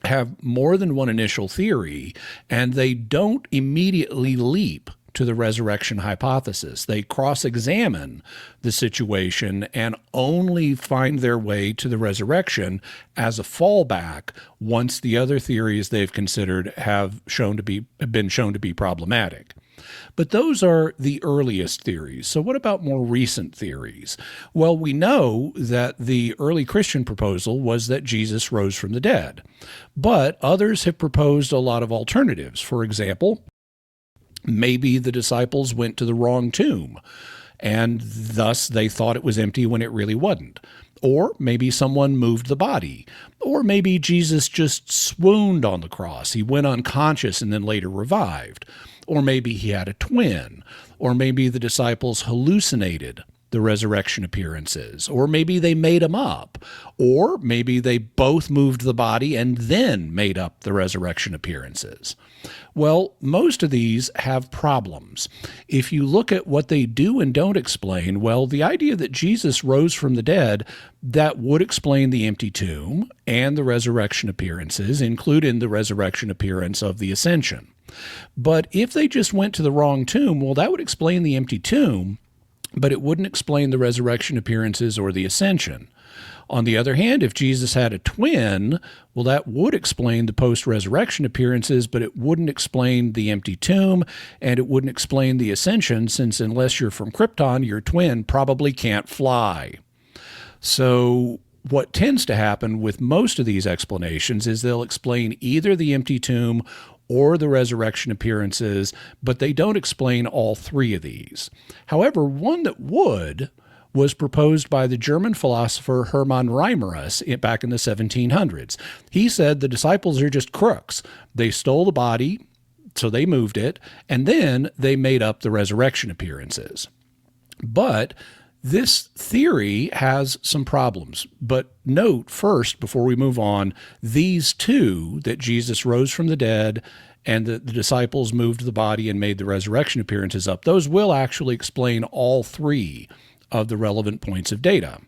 have more than one initial theory, and they don't immediately leap to the resurrection hypothesis. They cross-examine the situation and only find their way to the resurrection as a fallback once the other theories they've considered have been shown to be problematic. But those are the earliest theories. So what about more recent theories? Well, we know that the early Christian proposal was that Jesus rose from the dead. But others have proposed a lot of alternatives. For example, maybe the disciples went to the wrong tomb, and thus they thought it was empty when it really wasn't. Or maybe someone moved the body. Or maybe Jesus just swooned on the cross. He went unconscious and then later revived. Or maybe he had a twin. Or maybe the disciples hallucinated the resurrection appearances. Or maybe they made them up. Or maybe they both moved the body and then made up the resurrection appearances. Well, most of these have problems. If you look at what they do and don't explain, well, the idea that Jesus rose from the dead, that would explain the empty tomb and the resurrection appearances, including the resurrection appearance of the ascension. But if they just went to the wrong tomb, well, that would explain the empty tomb, but it wouldn't explain the resurrection appearances or the ascension. On the other hand, if Jesus had a twin, well, that would explain the post-resurrection appearances, but it wouldn't explain the empty tomb, and it wouldn't explain the ascension, since unless you're from Krypton, your twin probably can't fly. So what tends to happen with most of these explanations is they'll explain either the empty tomb or the resurrection appearances, but they don't explain all three of these. However, one that would was proposed by the German philosopher Hermann Reimarus back in the 1700s. He said the disciples are just crooks. They stole the body, so they moved it, and then they made up the resurrection appearances. But this theory has some problems. But note first, before we move on, these two, that Jesus rose from the dead and that the disciples moved the body and made the resurrection appearances up, those will actually explain all three of the relevant points of data.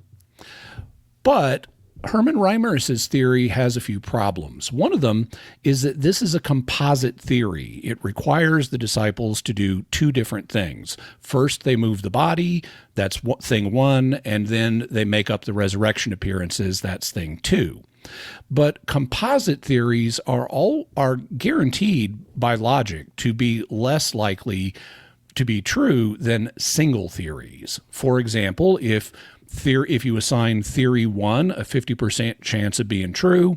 But Hermann Reimarus's theory has a few problems. One of them is that this is a composite theory. It requires the disciples to do two different things. First, they move the body, that's thing one, and then they make up the resurrection appearances, that's thing two. But composite theories are guaranteed by logic to be less likely to be true than single theories. For example, if you assign theory 1 a 50% chance of being true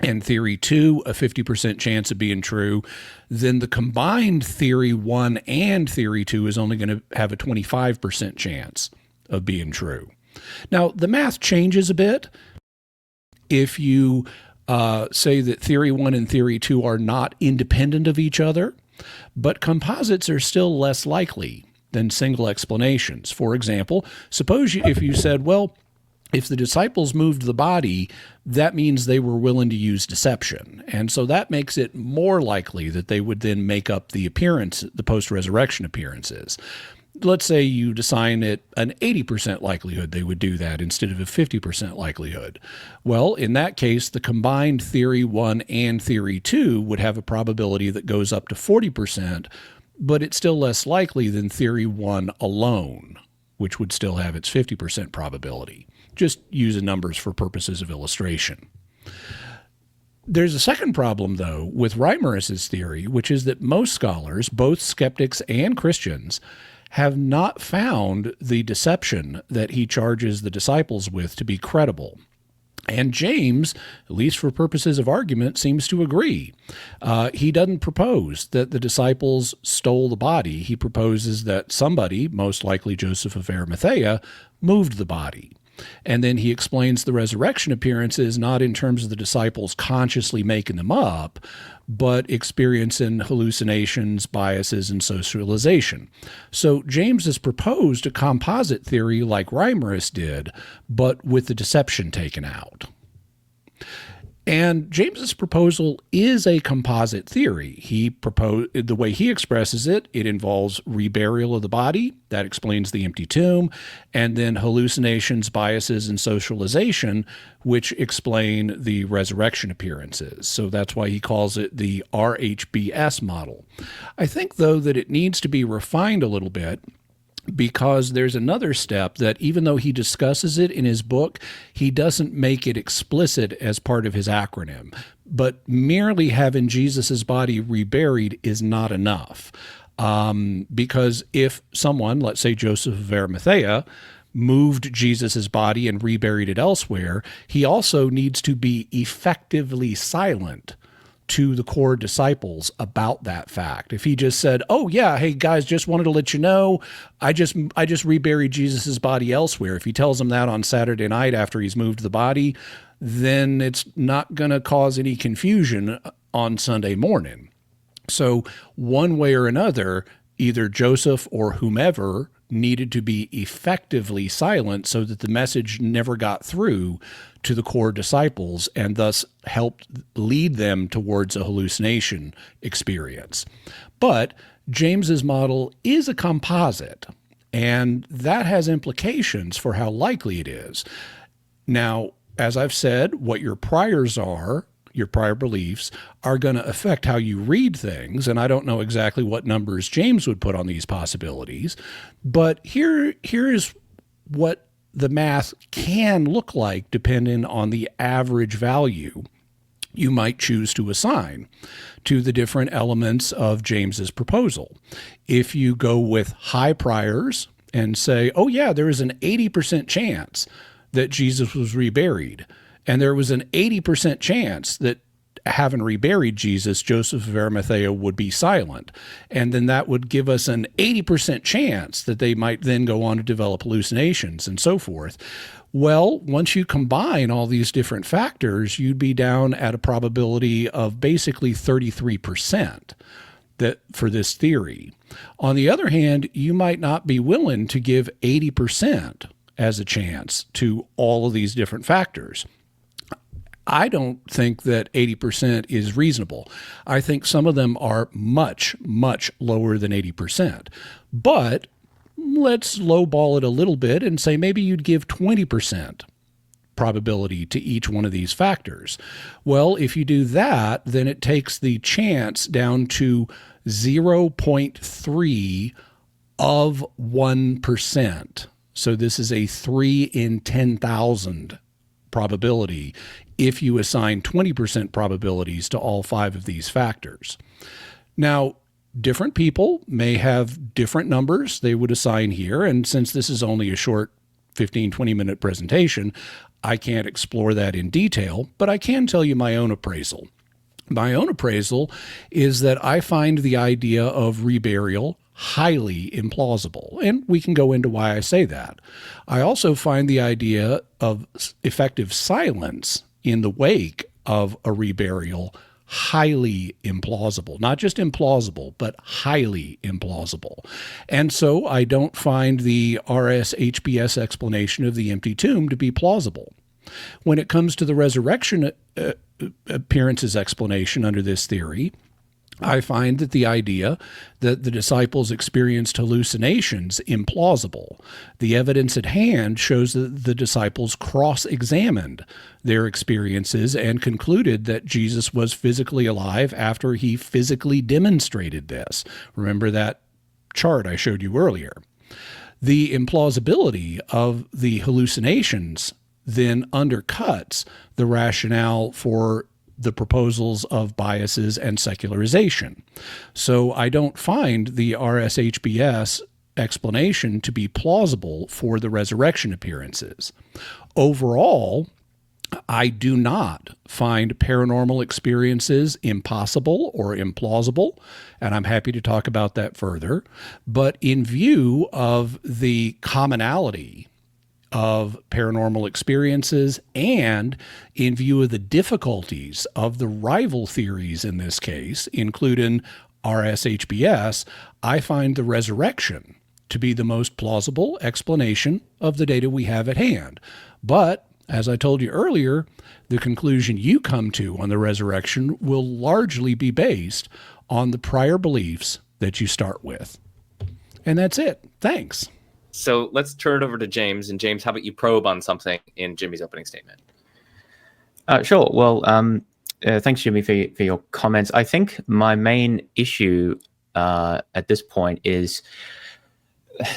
and theory 2 a 50% chance of being true, then the combined theory 1 and theory 2 is only going to have a 25% chance of being true. Now, the math changes a bit. If you say that theory 1 and theory 2 are not independent of each other, but composites are still less likely than single explanations. For example, suppose if you said, well, if the disciples moved the body, that means they were willing to use deception. And so that makes it more likely that they would then make up the post-resurrection appearances. Let's say you assign it an 80% likelihood they would do that instead of a 50% likelihood. Well, in that case, the combined theory 1 and theory 2 would have a probability that goes up to 40%, but it's still less likely than theory 1 alone, which would still have its 50% probability. Just using numbers for purposes of illustration. There's a second problem, though, with Reimarus's theory, which is that most scholars, both skeptics and Christians, have not found the deception that he charges the disciples with to be credible. And James, at least for purposes of argument, seems to agree. He doesn't propose that the disciples stole the body. He proposes that somebody, most likely Joseph of Arimathea, moved the body. And then he explains the resurrection appearances not in terms of the disciples consciously making them up, but experiencing hallucinations, biases, and socialization. So James has proposed a composite theory like Reimarus did, but with the deception taken out. And James's proposal is a composite theory. The way he expresses it, it involves reburial of the body, that explains the empty tomb, and then hallucinations, biases, and socialization, which explain the resurrection appearances. So that's why he calls it the RHBS model. I think, though, that it needs to be refined a little bit, because there's another step that even though he discusses it in his book, he doesn't make it explicit as part of his acronym. But merely having Jesus's body reburied is not enough. Because if someone, let's say Joseph of Arimathea, moved Jesus's body and reburied it elsewhere, he also needs to be effectively silent to the core disciples about that fact. If he just said, "Oh yeah, hey guys, just wanted to let you know, I just reburied Jesus's body elsewhere." If he tells them that on Saturday night after he's moved the body, then it's not going to cause any confusion on Sunday morning. So one way or another, either Joseph or whomever needed to be effectively silent so that the message never got through to the core disciples and thus helped lead them towards a hallucination experience. But James's model is a composite, and that has implications for how likely it is. Now, as I've said, what your priors are, your prior beliefs, are going to affect how you read things, and I don't know exactly what numbers James would put on these possibilities, but here is what the math can look like depending on the average value you might choose to assign to the different elements of James's proposal. If you go with high priors and say, oh yeah, there is an 80% chance that Jesus was reburied, and there was an 80% chance that having reburied Jesus, Joseph of Arimathea would be silent. And then that would give us an 80% chance that they might then go on to develop hallucinations and so forth. Well, once you combine all these different factors, you'd be down at a probability of basically 33% that for this theory. On the other hand, you might not be willing to give 80% as a chance to all of these different factors. I don't think that 80% is reasonable. I think some of them are much, much lower than 80%. But let's lowball it a little bit and say maybe you'd give 20% probability to each one of these factors. Well, if you do that, then it takes the chance down to 0.3 of 1%. So this is a 3 in 10,000 probability if you assign 20% probabilities to all 5 of these factors. Now, different people may have different numbers they would assign here, and since this is only a short 15-20-minute presentation, I can't explore that in detail, but I can tell you my own appraisal. My own appraisal is that I find the idea of reburial highly implausible, and we can go into why I say that. I also find the idea of effective silence in the wake of a reburial highly implausible. Not just implausible, but highly implausible. And so I don't find the RSHBS explanation of the empty tomb to be plausible. When it comes to the resurrection appearances explanation under this theory, I find that the idea that the disciples experienced hallucinations implausible. The evidence at hand shows that the disciples cross-examined their experiences and concluded that Jesus was physically alive after he physically demonstrated this. Remember that chart I showed you earlier. The implausibility of the hallucinations then undercuts the rationale for the proposals of biases and secularization. So I don't find the RSHBS explanation to be plausible for the resurrection appearances. Overall, I do not find paranormal experiences impossible or implausible, and I'm happy to talk about that further. But in view of the commonality of paranormal experiences and in view of the difficulties of the rival theories in this case, including RSHBS, I find the resurrection to be the most plausible explanation of the data we have at hand. But as I told you earlier, the conclusion you come to on the resurrection will largely be based on the prior beliefs that you start with. And that's it. Thanks. So let's turn it over to James. And James, how about you probe on something in Jimmy's opening statement? Sure. Well, thanks, Jimmy, for your comments. I think my main issue at this point is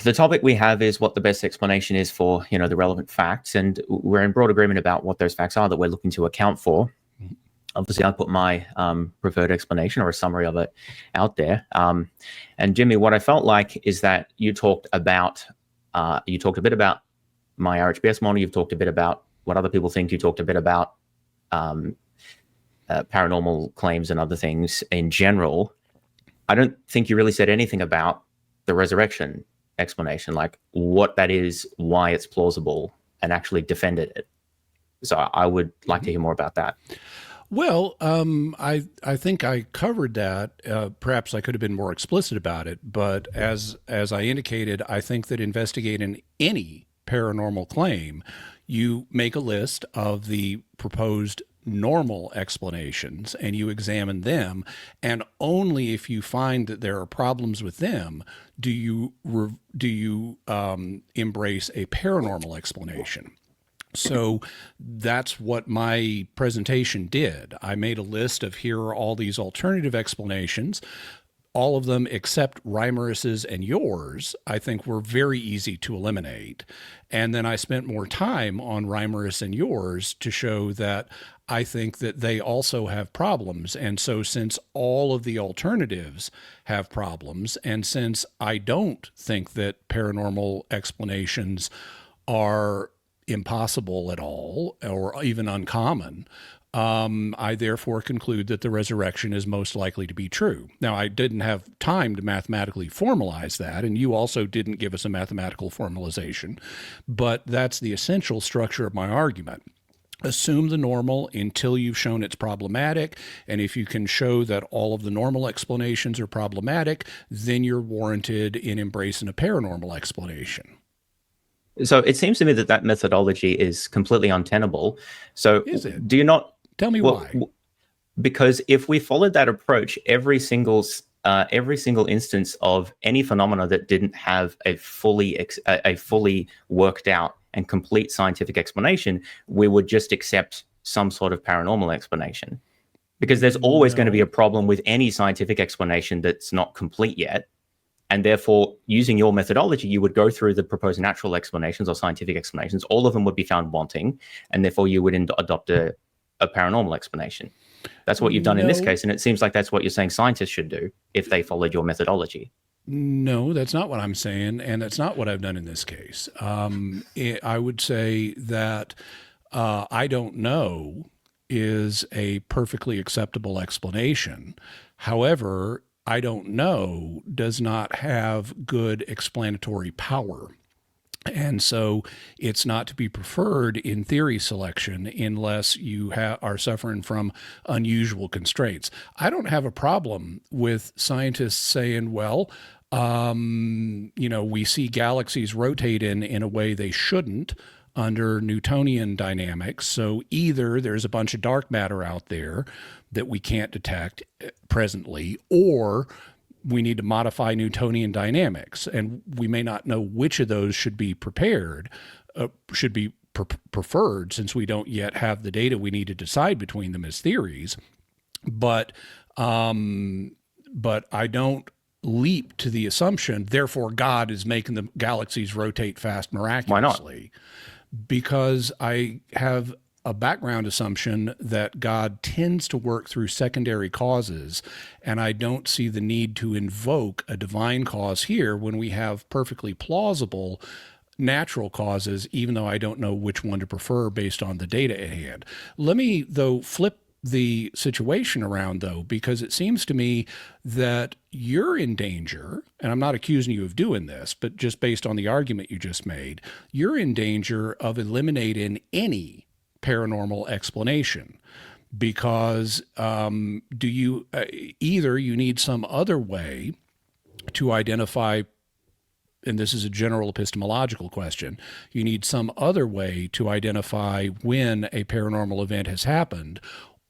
the topic we have is what the best explanation is for, the relevant facts. And we're in broad agreement about what those facts are that we're looking to account for. Obviously, I put my preferred explanation or a summary of it out there. And Jimmy, what I felt like is that you talked a bit about my RHBS model. You've talked a bit about what other people think. You talked a bit about paranormal claims and other things in general. I don't think you really said anything about the resurrection explanation, like what that is, why it's plausible, and actually defended it. So I would like to hear more about that. Well, I think I covered that. Perhaps I could have been more explicit about it, but as I indicated, I think that investigating any paranormal claim, you make a list of the proposed normal explanations and you examine them, and only if you find that there are problems with them do you embrace a paranormal explanation. So that's what my presentation did. I made a list of here are all these alternative explanations. All of them except Reimerus's and yours, I think were very easy to eliminate. And then I spent more time on Reimerus and yours to show that I think that they also have problems. And so since all of the alternatives have problems, and since I don't think that paranormal explanations are impossible at all or even uncommon, I therefore conclude that the resurrection is most likely to be true. Now, I didn't have time to mathematically formalize that, and you also didn't give us a mathematical formalization, but that's the essential structure of my argument. Assume the normal until you've shown it's problematic, and if you can show that all of the normal explanations are problematic, then you're warranted in embracing a paranormal explanation. So it seems to me that methodology is completely untenable. So Is it? Do you not? Tell me why. Because if we followed that approach, every single instance of any phenomena that didn't have a fully worked out and complete scientific explanation, we would just accept some sort of paranormal explanation. Because there's always going to be a problem with any scientific explanation that's not complete yet. And therefore, using your methodology, you would go through the proposed natural explanations or scientific explanations. All of them would be found wanting, and therefore you would adopt a paranormal explanation. That's what you've done in this case, and it seems like that's what you're saying scientists should do if they followed your methodology. No, that's not what I'm saying, and that's not what I've done in this case. I would say that I don't know is a perfectly acceptable explanation. However, I don't know does not have good explanatory power. And so it's not to be preferred in theory selection unless you are suffering from unusual constraints. I don't have a problem with scientists saying, well, we see galaxies rotate in a way they shouldn't under Newtonian dynamics. So either there's a bunch of dark matter out there that we can't detect presently, or we need to modify Newtonian dynamics, and we may not know which of those should be preferred, since we don't yet have the data we need to decide between them as theories. But I don't leap to the assumption, therefore God is making the galaxies rotate fast miraculously. Why not? Because I have a background assumption that God tends to work through secondary causes, and I don't see the need to invoke a divine cause here when we have perfectly plausible natural causes, even though I don't know which one to prefer based on the data at hand. Let me, though, flip the situation around, though, because it seems to me that you're in danger, and I'm not accusing you of doing this, but just based on the argument you just made, you're in danger of eliminating any paranormal explanation because do you either you need some other way to identify, and this is a general epistemological question, you need some other way to identify when a paranormal event has happened,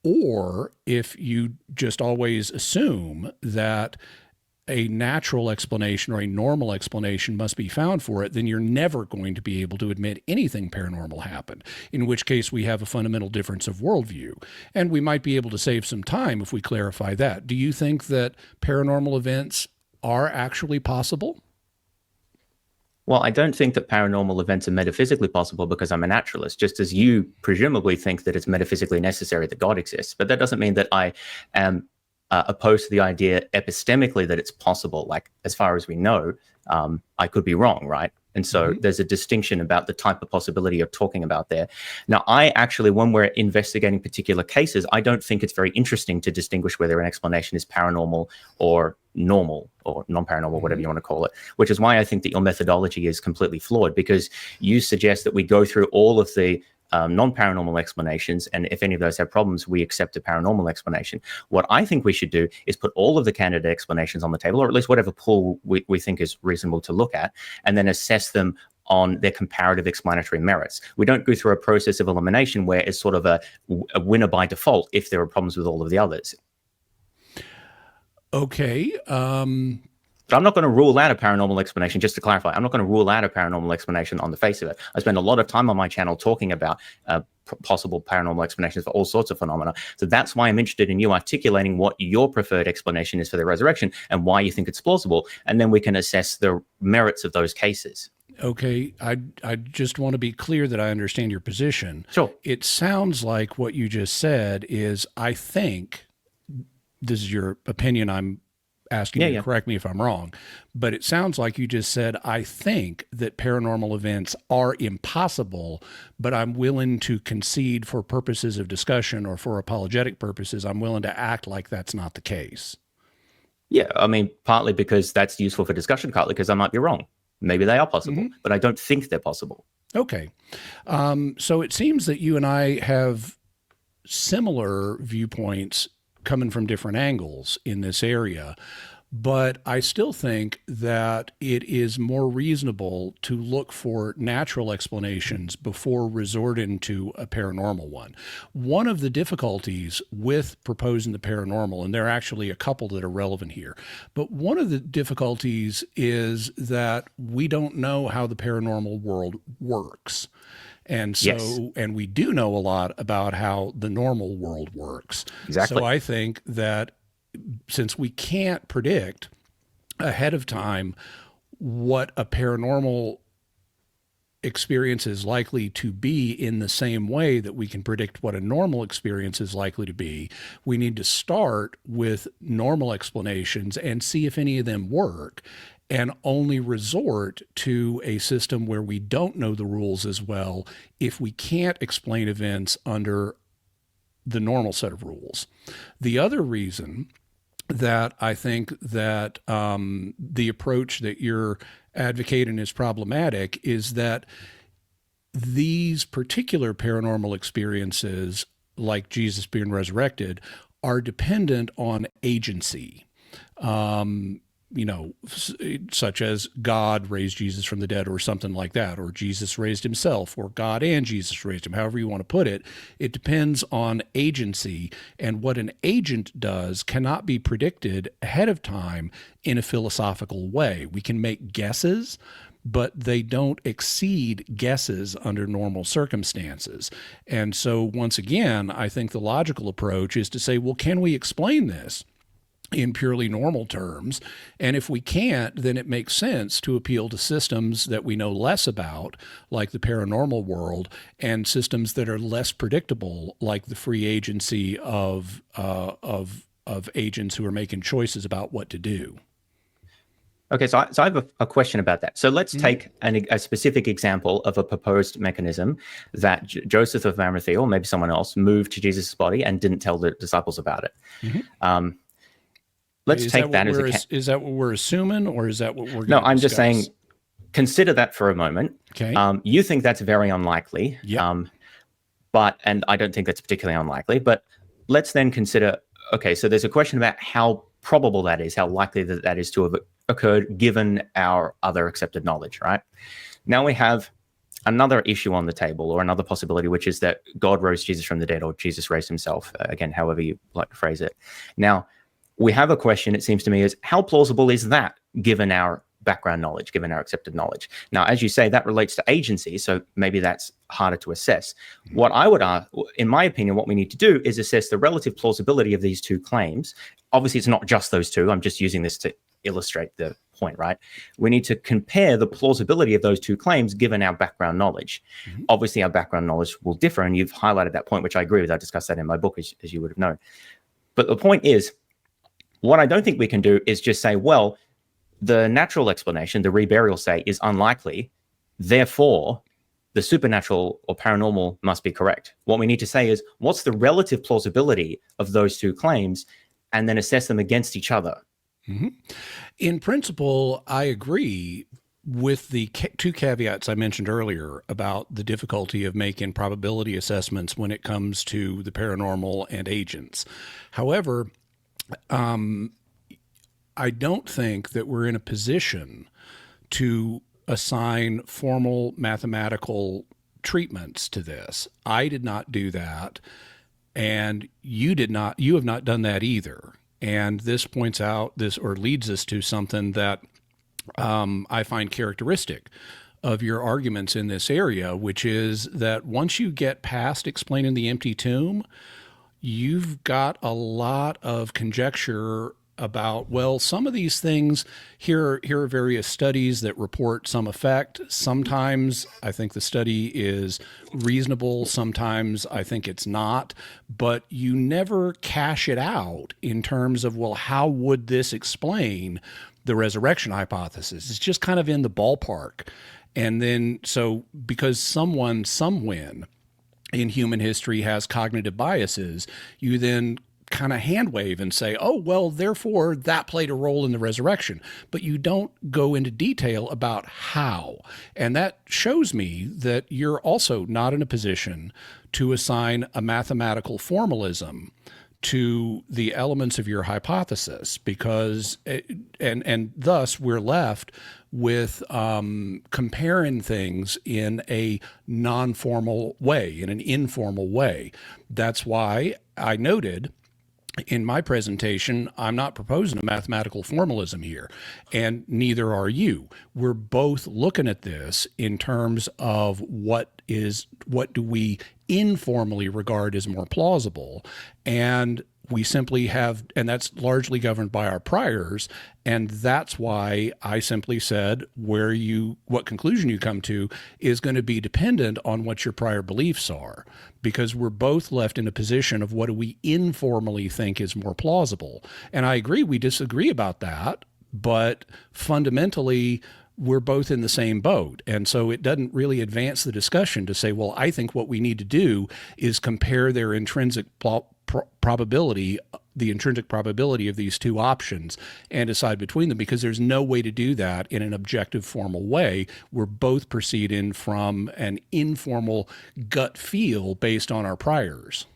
or if you just always assume that a natural explanation or a normal explanation must be found for it, then you're never going to be able to admit anything paranormal happened, in which case we have a fundamental difference of worldview. And we might be able to save some time if we clarify that. Do you think that paranormal events are actually possible? Well, I don't think that paranormal events are metaphysically possible because I'm a naturalist, just as you presumably think that it's metaphysically necessary that God exists. But that doesn't mean that I am opposed to the idea epistemically that it's possible. Like, as far as we know, I could be wrong, right? And so there's a distinction about the type of possibility you're talking about there. Now, I actually, when we're investigating particular cases, I don't think it's very interesting to distinguish whether an explanation is paranormal or normal or non-paranormal, whatever you want to call it, which is why I think that your methodology is completely flawed, because you suggest that we go through all of the non-paranormal explanations, and if any of those have problems, we accept a paranormal explanation. What I think we should do is put all of the candidate explanations on the table, or at least whatever pool we think is reasonable to look at, and then assess them on their comparative explanatory merits. We don't go through a process of elimination where it's sort of a winner by default if there are problems with all of the others. Okay. But I'm not going to rule out a paranormal explanation, just to clarify. I'm not going to rule out a paranormal explanation on the face of it. I spend a lot of time on my channel talking about possible paranormal explanations for all sorts of phenomena. So that's why I'm interested in you articulating what your preferred explanation is for the resurrection and why you think it's plausible. And then we can assess the merits of those cases. Okay. I just want to be clear that I understand your position. Sure. It sounds like what you just said is, I think, this is your opinion, I'm asking you to correct me if I'm wrong, but it sounds like you just said, I think that paranormal events are impossible, but I'm willing to concede for purposes of discussion or for apologetic purposes, I'm willing to act like that's not the case. Yeah, I mean, partly because that's useful for discussion, partly because I might be wrong. Maybe they are possible, but I don't think they're possible. Okay. So it seems that you and I have similar viewpoints coming from different angles in this area. But I still think that it is more reasonable to look for natural explanations before resorting to a paranormal one. One of the difficulties with proposing the paranormal, and there are actually a couple that are relevant here, but one of the difficulties is that we don't know how the paranormal world works. And so, and we do know a lot about how the normal world works. Exactly. So I think that since we can't predict ahead of time what a paranormal experience is likely to be in the same way that we can predict what a normal experience is likely to be, we need to start with normal explanations and see if any of them work, and only resort to a system where we don't know the rules as well if we can't explain events under the normal set of rules. The other reason that I think that the approach that you're advocating is problematic is that these particular paranormal experiences, like Jesus being resurrected, are dependent on agency. Such as God raised Jesus from the dead or something like that, or Jesus raised himself, or God and Jesus raised him, however you want to put it. It depends on agency, and what an agent does cannot be predicted ahead of time in a philosophical way. We can make guesses, but they don't exceed guesses under normal circumstances. And so once again, I think the logical approach is to say, well, can we explain this in purely normal terms? And if we can't, then it makes sense to appeal to systems that we know less about, like the paranormal world, and systems that are less predictable, like the free agency of agents who are making choices about what to do. Okay, so I have a question about that. So let's take a specific example of a proposed mechanism that Joseph of Arimathea, or maybe someone else, moved to Jesus' body and didn't tell the disciples about it. Let's take that as is that what we're assuming, or is that what we're going No, to I'm discuss? just saying, consider that for a moment. Okay. You think that's very unlikely. Yeah. And I don't think that's particularly unlikely. But let's then consider, okay, so there's a question about how probable that is, how likely that is to have occurred given our other accepted knowledge, right? Now we have another issue on the table, or another possibility, which is that God rose Jesus from the dead, or Jesus raised himself, again, however you like to phrase it. Now, we have a question, it seems to me, is how plausible is that given our background knowledge, given our accepted knowledge? Now, as you say, that relates to agency, so maybe that's harder to assess. What I would in my opinion, what we need to do is assess the relative plausibility of these two claims. Obviously, it's not just those two. I'm just using this to illustrate the point, right? We need to compare the plausibility of those two claims given our background knowledge. Obviously, our background knowledge will differ, and you've highlighted that point, which I agree with. I discussed that in my book, as you would have known. But the point is, what I don't think we can do is just say, well, the natural explanation, the reburial say, is unlikely. Therefore, the supernatural or paranormal must be correct. What we need to say is, what's the relative plausibility of those two claims, and then assess them against each other. In principle, I agree with the two caveats I mentioned earlier about the difficulty of making probability assessments when it comes to the paranormal and agents. However, I don't think that we're in a position to assign formal mathematical treatments to this. I did not do that, and you have not done that either. And this points out or leads us to something that I find characteristic of your arguments in this area, which is that once you get past explaining the empty tomb, you've got a lot of conjecture about, well, some of these things, here are various studies that report some effect. Sometimes I think the study is reasonable. Sometimes I think it's not. But you never cash it out in terms of, well, how would this explain the resurrection hypothesis? It's just kind of in the ballpark. And then, so because someone, somewhen in human history has cognitive biases, you then kind of hand wave and say, oh, well, therefore that played a role in the resurrection. But you don't go into detail about how. And that shows me that you're also not in a position to assign a mathematical formalism to the elements of your hypothesis, because, and thus we're left with comparing things in a non-formal way, in an informal way. That's why I noted in my presentation, I'm not proposing a mathematical formalism here, and neither are you. We're both looking at this in terms of what do we informally regard as more plausible, and we simply have, and that's largely governed by our priors, and that's why I simply said what conclusion you come to is going to be dependent on what your prior beliefs are, because we're both left in a position of what do we informally think is more plausible. And I agree, we disagree about that, but fundamentally, we're both in the same boat. And so it doesn't really advance the discussion to say, well, I think what we need to do is compare their intrinsic probability, the intrinsic probability of these two options, and decide between them, because there's no way to do that in an objective, formal way. We're both proceeding from an informal gut feel based on our priors.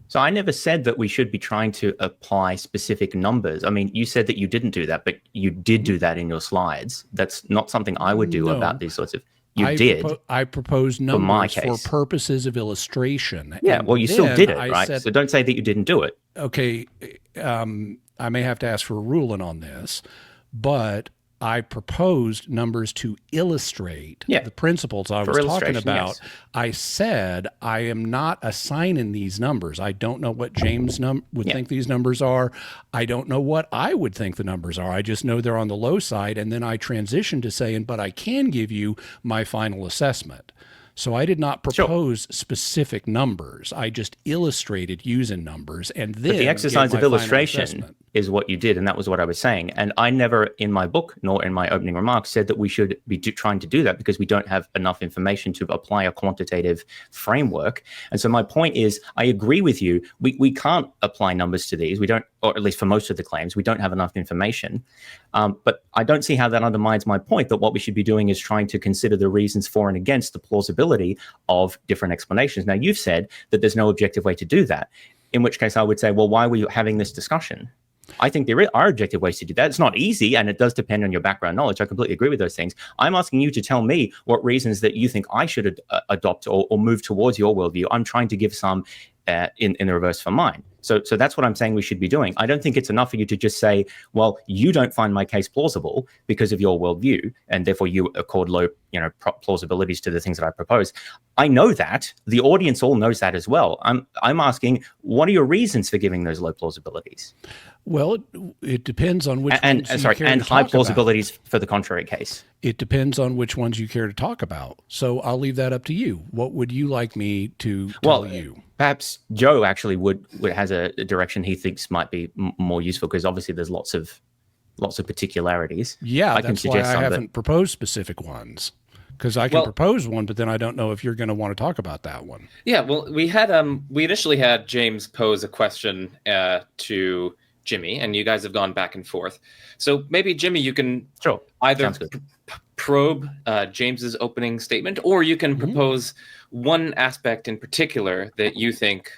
So I never said that we should be trying to apply specific numbers. I mean, you said that you didn't do that, but you did do that in your slides. That's not something I would do about these sorts of... I proposed numbers for purposes of illustration. Yeah, well, you still did it, right? So don't say that you didn't do it. Okay, I may have to ask for a ruling on this, but I proposed numbers to illustrate the principles I was talking about. Yes. I said I am not assigning these numbers. I don't know what James would think these numbers are. I don't know what I would think the numbers are. I just know they're on the low side. And then I transitioned to saying, but I can give you my final assessment. So I did not Sure. propose specific numbers. I just illustrated using numbers, and then But the exercise gave of my final illustration assessment. is what you did, and that was what I was saying. And I never, in my book nor in my opening remarks, said that we should be trying to do that because we don't have enough information to apply a quantitative framework. And so my point is, I agree with you. We can't apply numbers to these. We don't, or at least for most of the claims, we don't have enough information. But I don't see how that undermines my point that what we should be doing is trying to consider the reasons for and against the plausibility of different explanations. Now, you've said that there's no objective way to do that, in which case I would say, well, why were you having this discussion? I think there are objective ways to do that. It's not easy, and it does depend on your background knowledge. I completely agree with those things. I'm asking you to tell me what reasons that you think I should adopt or move towards your worldview. I'm trying to give some in the reverse for mine. So that's what I'm saying we should be doing. I don't think it's enough for you to just say, well, you don't find my case plausible because of your worldview, and therefore you accord low, plausibilities to the things that I propose. I know that. The audience all knows that as well. I'm asking, what are your reasons for giving those low plausibilities? Well, it depends on which and ones you care and to high talk plausibilities about. for the contrary case. It depends on which ones you care to talk about. So I'll leave that up to you. What would you like me to tell you? Perhaps Joe actually would has a direction he thinks might be more useful, because obviously there's lots of particularities. Yeah, I can that's why suggest I some, haven't proposed specific ones, because I can propose one, but then I don't know if you're going to want to talk about that one. Yeah, well, we initially had James pose a question to Jimmy, and you guys have gone back and forth. So maybe, Jimmy, you can either probe James's opening statement, or you can propose one aspect in particular that you think,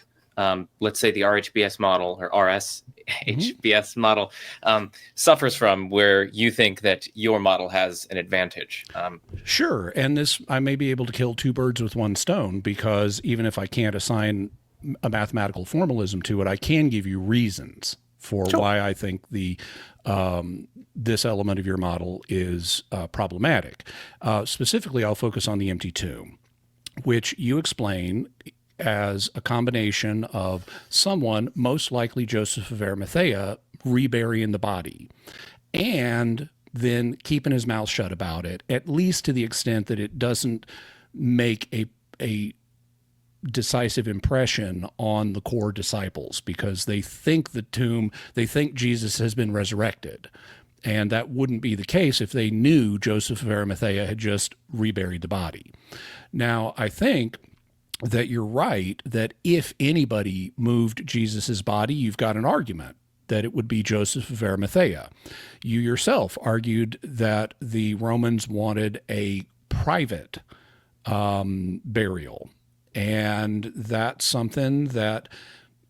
let's say the RHBS model or RSHBS model suffers from, where you think that your model has an advantage. Sure. And this, I may be able to kill two birds with one stone, because even if I can't assign a mathematical formalism to it, I can give you reasons for why I think this element of your model is problematic. Specifically, I'll focus on the empty tomb, which you explain as a combination of someone, most likely Joseph of Arimathea, reburying the body and then keeping his mouth shut about it, at least to the extent that it doesn't make a decisive impression on the core disciples, because they think they think Jesus has been resurrected. And that wouldn't be the case if they knew Joseph of Arimathea had just reburied the body. Now, I think that you're right, that if anybody moved Jesus's body, you've got an argument that it would be Joseph of Arimathea. You yourself argued that the Romans wanted a private burial. And that's something that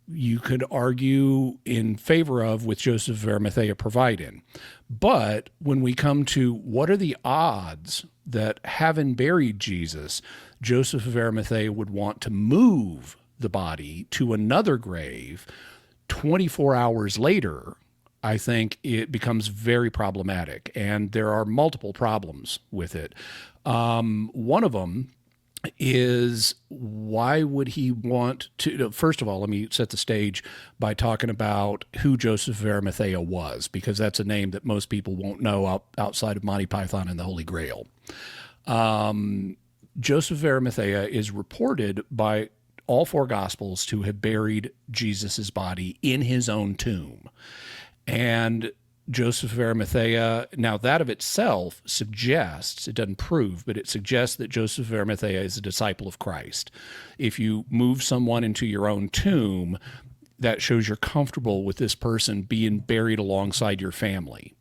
you could argue in favor of, with Joseph of Arimathea providing. But when we come to what are the odds that, having buried Jesus, Joseph of Arimathea would want to move the body to another grave 24 hours later, I think it becomes very problematic. And there are multiple problems with it. One of them is, why would he want to? First of all, let me set the stage by talking about who Joseph of Arimathea was, because that's a name that most people won't know outside of Monty Python and the Holy Grail. Joseph of Arimathea is reported by all four Gospels to have buried Jesus's body in his own tomb. And Joseph of Arimathea, now that of itself suggests, it doesn't prove, but it suggests that Joseph of Arimathea is a disciple of Christ. If you move someone into your own tomb, that shows you're comfortable with this person being buried alongside your family,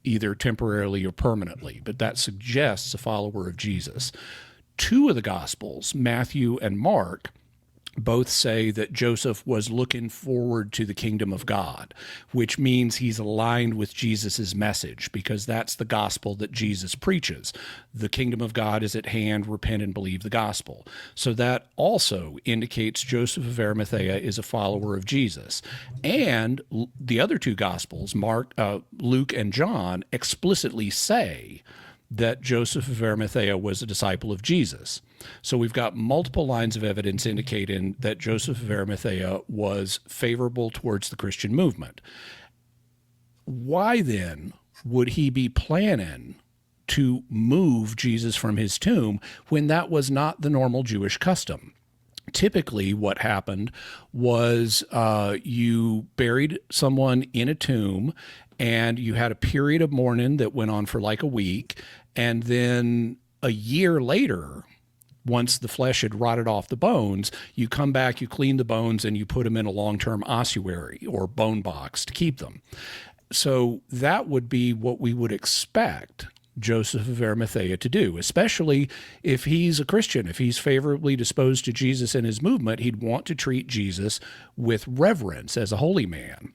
either temporarily or permanently, but that suggests a follower of Jesus. Two of the Gospels, Matthew and Mark, both say that Joseph was looking forward to the kingdom of God, which means he's aligned with Jesus's message, because that's the gospel that Jesus preaches. The kingdom of God is at hand, repent and believe the gospel. So that also indicates Joseph of Arimathea is a follower of Jesus. And the other two Gospels, Luke and John, explicitly say that Joseph of Arimathea was a disciple of Jesus. So we've got multiple lines of evidence indicating that Joseph of Arimathea was favorable towards the Christian movement. Why then would he be planning to move Jesus from his tomb when that was not the normal Jewish custom. Typically, what happened was you buried someone in a tomb, and you had a period of mourning that went on for like a week, and then a year later, once the flesh had rotted off the bones, you come back, you clean the bones, and you put them in a long-term ossuary or bone box to keep them. So that would be what we would expect Joseph of Arimathea to do, especially if he's a Christian. If he's favorably disposed to Jesus and his movement, he'd want to treat Jesus with reverence as a holy man.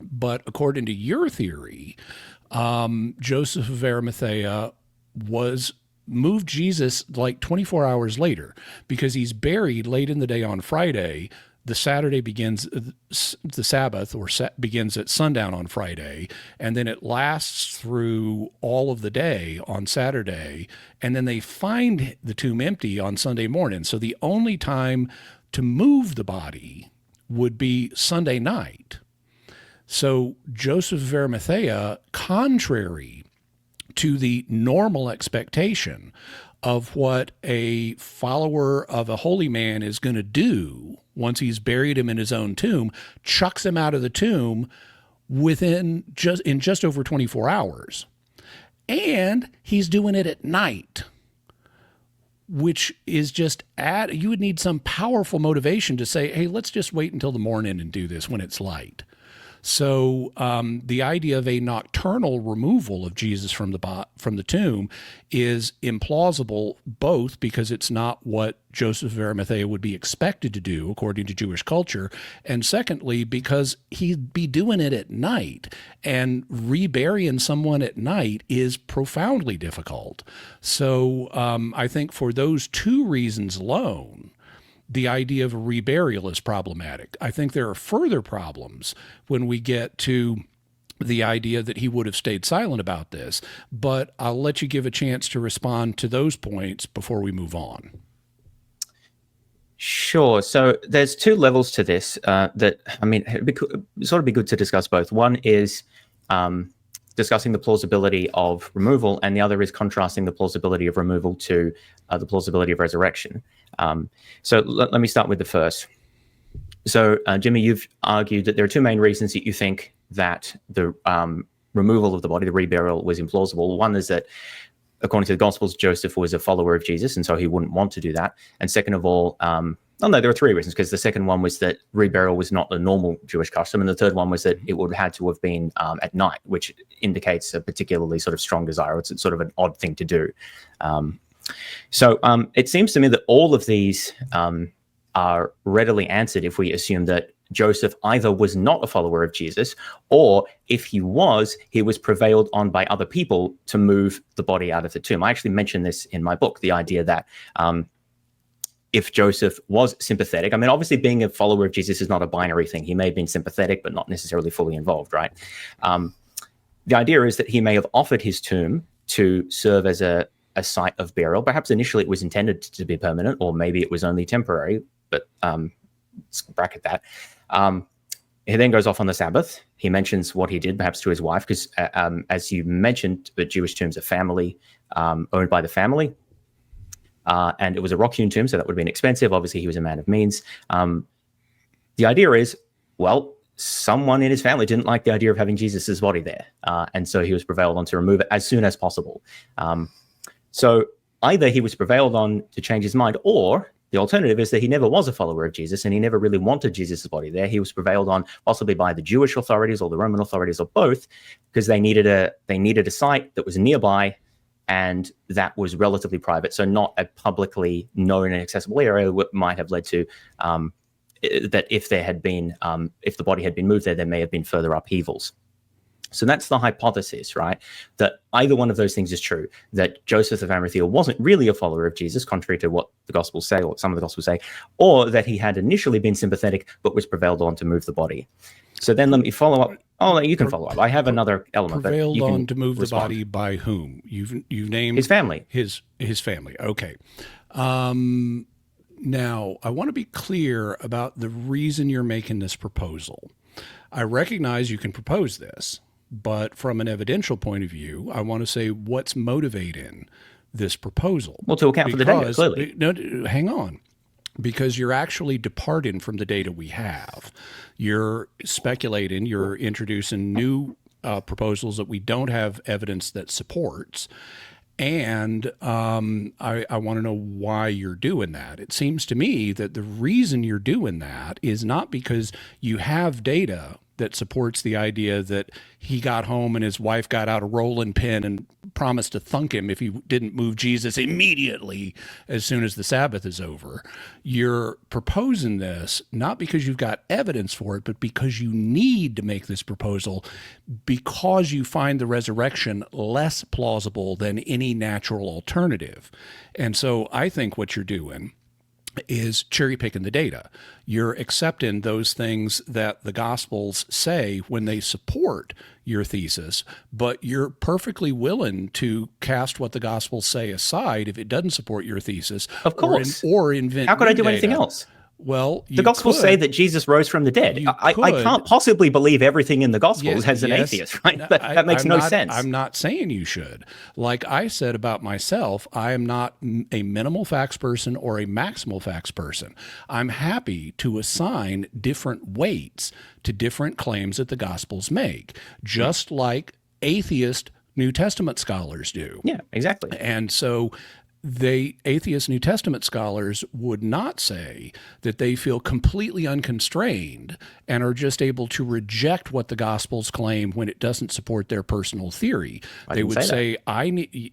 But according to your theory, Joseph of Arimathea moved Jesus like 24 hours later, because he's buried late in the day on Friday. The Saturday begins, the Sabbath begins at sundown on Friday, and then it lasts through all of the day on Saturday, and then they find the tomb empty on Sunday morning. So the only time to move the body would be Sunday night. So Joseph of Arimathea, contrary to the normal expectation of what a follower of a holy man is going to do once he's buried him in his own tomb, chucks him out of the tomb in just over 24 hours. And he's doing it at night, which is just you would need some powerful motivation to say, hey, let's just wait until the morning and do this when it's light. So the idea of a nocturnal removal of Jesus from the tomb is implausible, both because it's not what Joseph of Arimathea would be expected to do according to Jewish culture, and secondly, because he'd be doing it at night, and reburying someone at night is profoundly difficult. So I think for those two reasons alone, the idea of a reburial is problematic. I think there are further problems when we get to the idea that he would have stayed silent about this, but I'll let you give a chance to respond to those points before we move on. Sure. So there's two levels to this it'd be good to discuss both. One is discussing the plausibility of removal, and the other is contrasting the plausibility of removal to the plausibility of resurrection. So let me start with the first. So, Jimmy, you've argued that there are two main reasons that you think that the removal of the body, the reburial, was implausible. One is that, according to the Gospels, Joseph was a follower of Jesus, and so he wouldn't want to do that. And second of all, there are three reasons, because the second one was that reburial was not a normal Jewish custom, and the third one was that it would have had to have been at night, which indicates a particularly sort of strong desire. It's sort of an odd thing to do. So it seems to me that all of these are readily answered if we assume that Joseph either was not a follower of Jesus, or if he was prevailed on by other people to move the body out of the tomb. I actually mentioned this in my book, the idea that if Joseph was sympathetic, obviously being a follower of Jesus is not a binary thing. He may have been sympathetic, but not necessarily fully involved, right? The idea is that he may have offered his tomb to serve as a site of burial. Perhaps initially it was intended to be permanent, or maybe it was only temporary, but let's bracket that. He then goes off on the Sabbath. He mentions what he did, perhaps to his wife, because as you mentioned, the Jewish tombs are family, owned by the family. And it was a rock-hewn tomb, so that would have been expensive. Obviously, he was a man of means. The idea is, well, someone in his family didn't like the idea of having Jesus's body there. And so he was prevailed on to remove it as soon as possible. So either he was prevailed on to change his mind, or the alternative is that he never was a follower of Jesus and he never really wanted Jesus' body there. He was prevailed on possibly by the Jewish authorities or the Roman authorities, or both, because they needed a site that was nearby and that was relatively private, so not a publicly known and accessible area, what might have led to that if the body had been moved there may have been further upheavals. So that's the hypothesis, right? That either one of those things is true, that Joseph of Arimathea wasn't really a follower of Jesus, contrary to what the Gospels say, or some of the Gospels say, or that he had initially been sympathetic, but was prevailed on to move the body. So then let me follow up. Oh, you can follow up. I have another element. Prevailed on to move the body by whom? You've named his family. His family. Okay. Now, I want to be clear about the reason you're making this proposal. I recognize you can propose this, But from an evidential point of view, I want to say what's motivating this proposal. Well, to account for the data, clearly. No, hang on. Because you're actually departing from the data we have. You're speculating, you're introducing new proposals that we don't have evidence that supports. And I want to know why you're doing that. It seems to me that the reason you're doing that is not because you have data that supports the idea that he got home and his wife got out a rolling pin and promised to thunk him if he didn't move Jesus immediately as soon as the Sabbath is over. You're proposing this not because you've got evidence for it, but because you need to make this proposal because you find the resurrection less plausible than any natural alternative. And so I think what you're doing is cherry picking the data. You're accepting those things that the Gospels say when they support your thesis, but you're perfectly willing to cast what the Gospels say aside if it doesn't support your thesis. Of course. Or invent. How could I do data. anything else? Well, the Gospels say that Jesus rose from the dead. I can't possibly believe everything in the Gospels as an atheist, right? That makes no sense. I'm not saying you should. Like I said about myself, I am not a minimal facts person or a maximal facts person. I'm happy to assign different weights to different claims that the Gospels make, just like atheist New Testament scholars do. Yeah, exactly. And so atheist New Testament scholars would not say that they feel completely unconstrained and are just able to reject what the Gospels claim when it doesn't support their personal theory. They would say,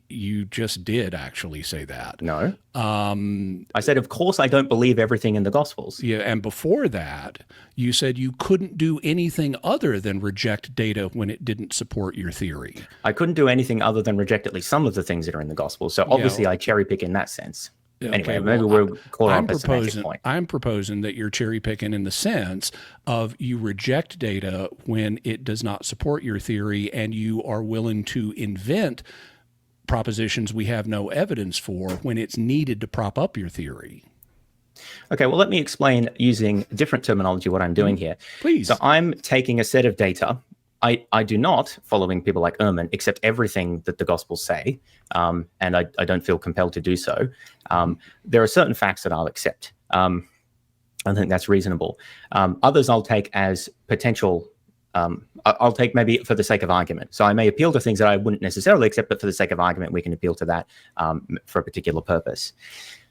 you just did actually say that. No. I said, of course, I don't believe everything in the Gospels. Yeah, and before that, you said you couldn't do anything other than reject data when it didn't support your theory. I couldn't do anything other than reject at least some of the things that are in the Gospels. So obviously, I cherry pick in that sense. Anyway, maybe we're caught up a semantic point. I'm proposing that you're cherry picking in the sense of you reject data when it does not support your theory, and you are willing to invent propositions we have no evidence for when it's needed to prop up your theory. Okay, well, let me explain using different terminology what I'm doing here. Please. So I'm taking a set of data. I do not, following people like Ehrman, accept everything that the Gospels say, and I don't feel compelled to do so. There are certain facts that I'll accept. I think that's reasonable. Others I'll take as potential. I'll take maybe for the sake of argument. So I may appeal to things that I wouldn't necessarily accept, but for the sake of argument, we can appeal to that for a particular purpose.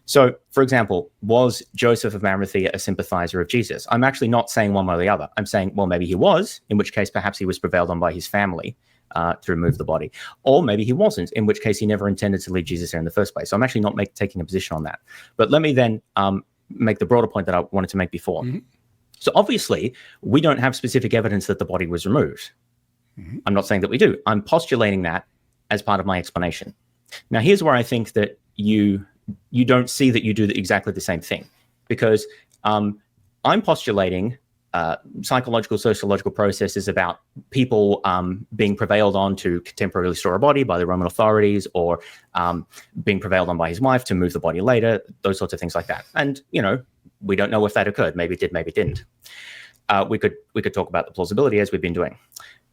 So, for example, was Joseph of Arimathea a sympathizer of Jesus? I'm actually not saying one way or the other. I'm saying, well, maybe he was, in which case perhaps he was prevailed on by his family to remove the body. Or maybe he wasn't, in which case he never intended to leave Jesus there in the first place. So I'm actually not taking a position on that. But let me then make the broader point that I wanted to make before. Mm-hmm. So obviously, we don't have specific evidence that the body was removed. Mm-hmm. I'm not saying that we do. I'm postulating that as part of my explanation. Now, here's where I think that you don't see that you do exactly the same thing, because I'm postulating psychological, sociological processes about people being prevailed on to temporarily store a body by the Roman authorities, or being prevailed on by his wife to move the body later, those sorts of things like that. And, we don't know if that occurred. Maybe it did, maybe it didn't. We could talk about the plausibility as we've been doing.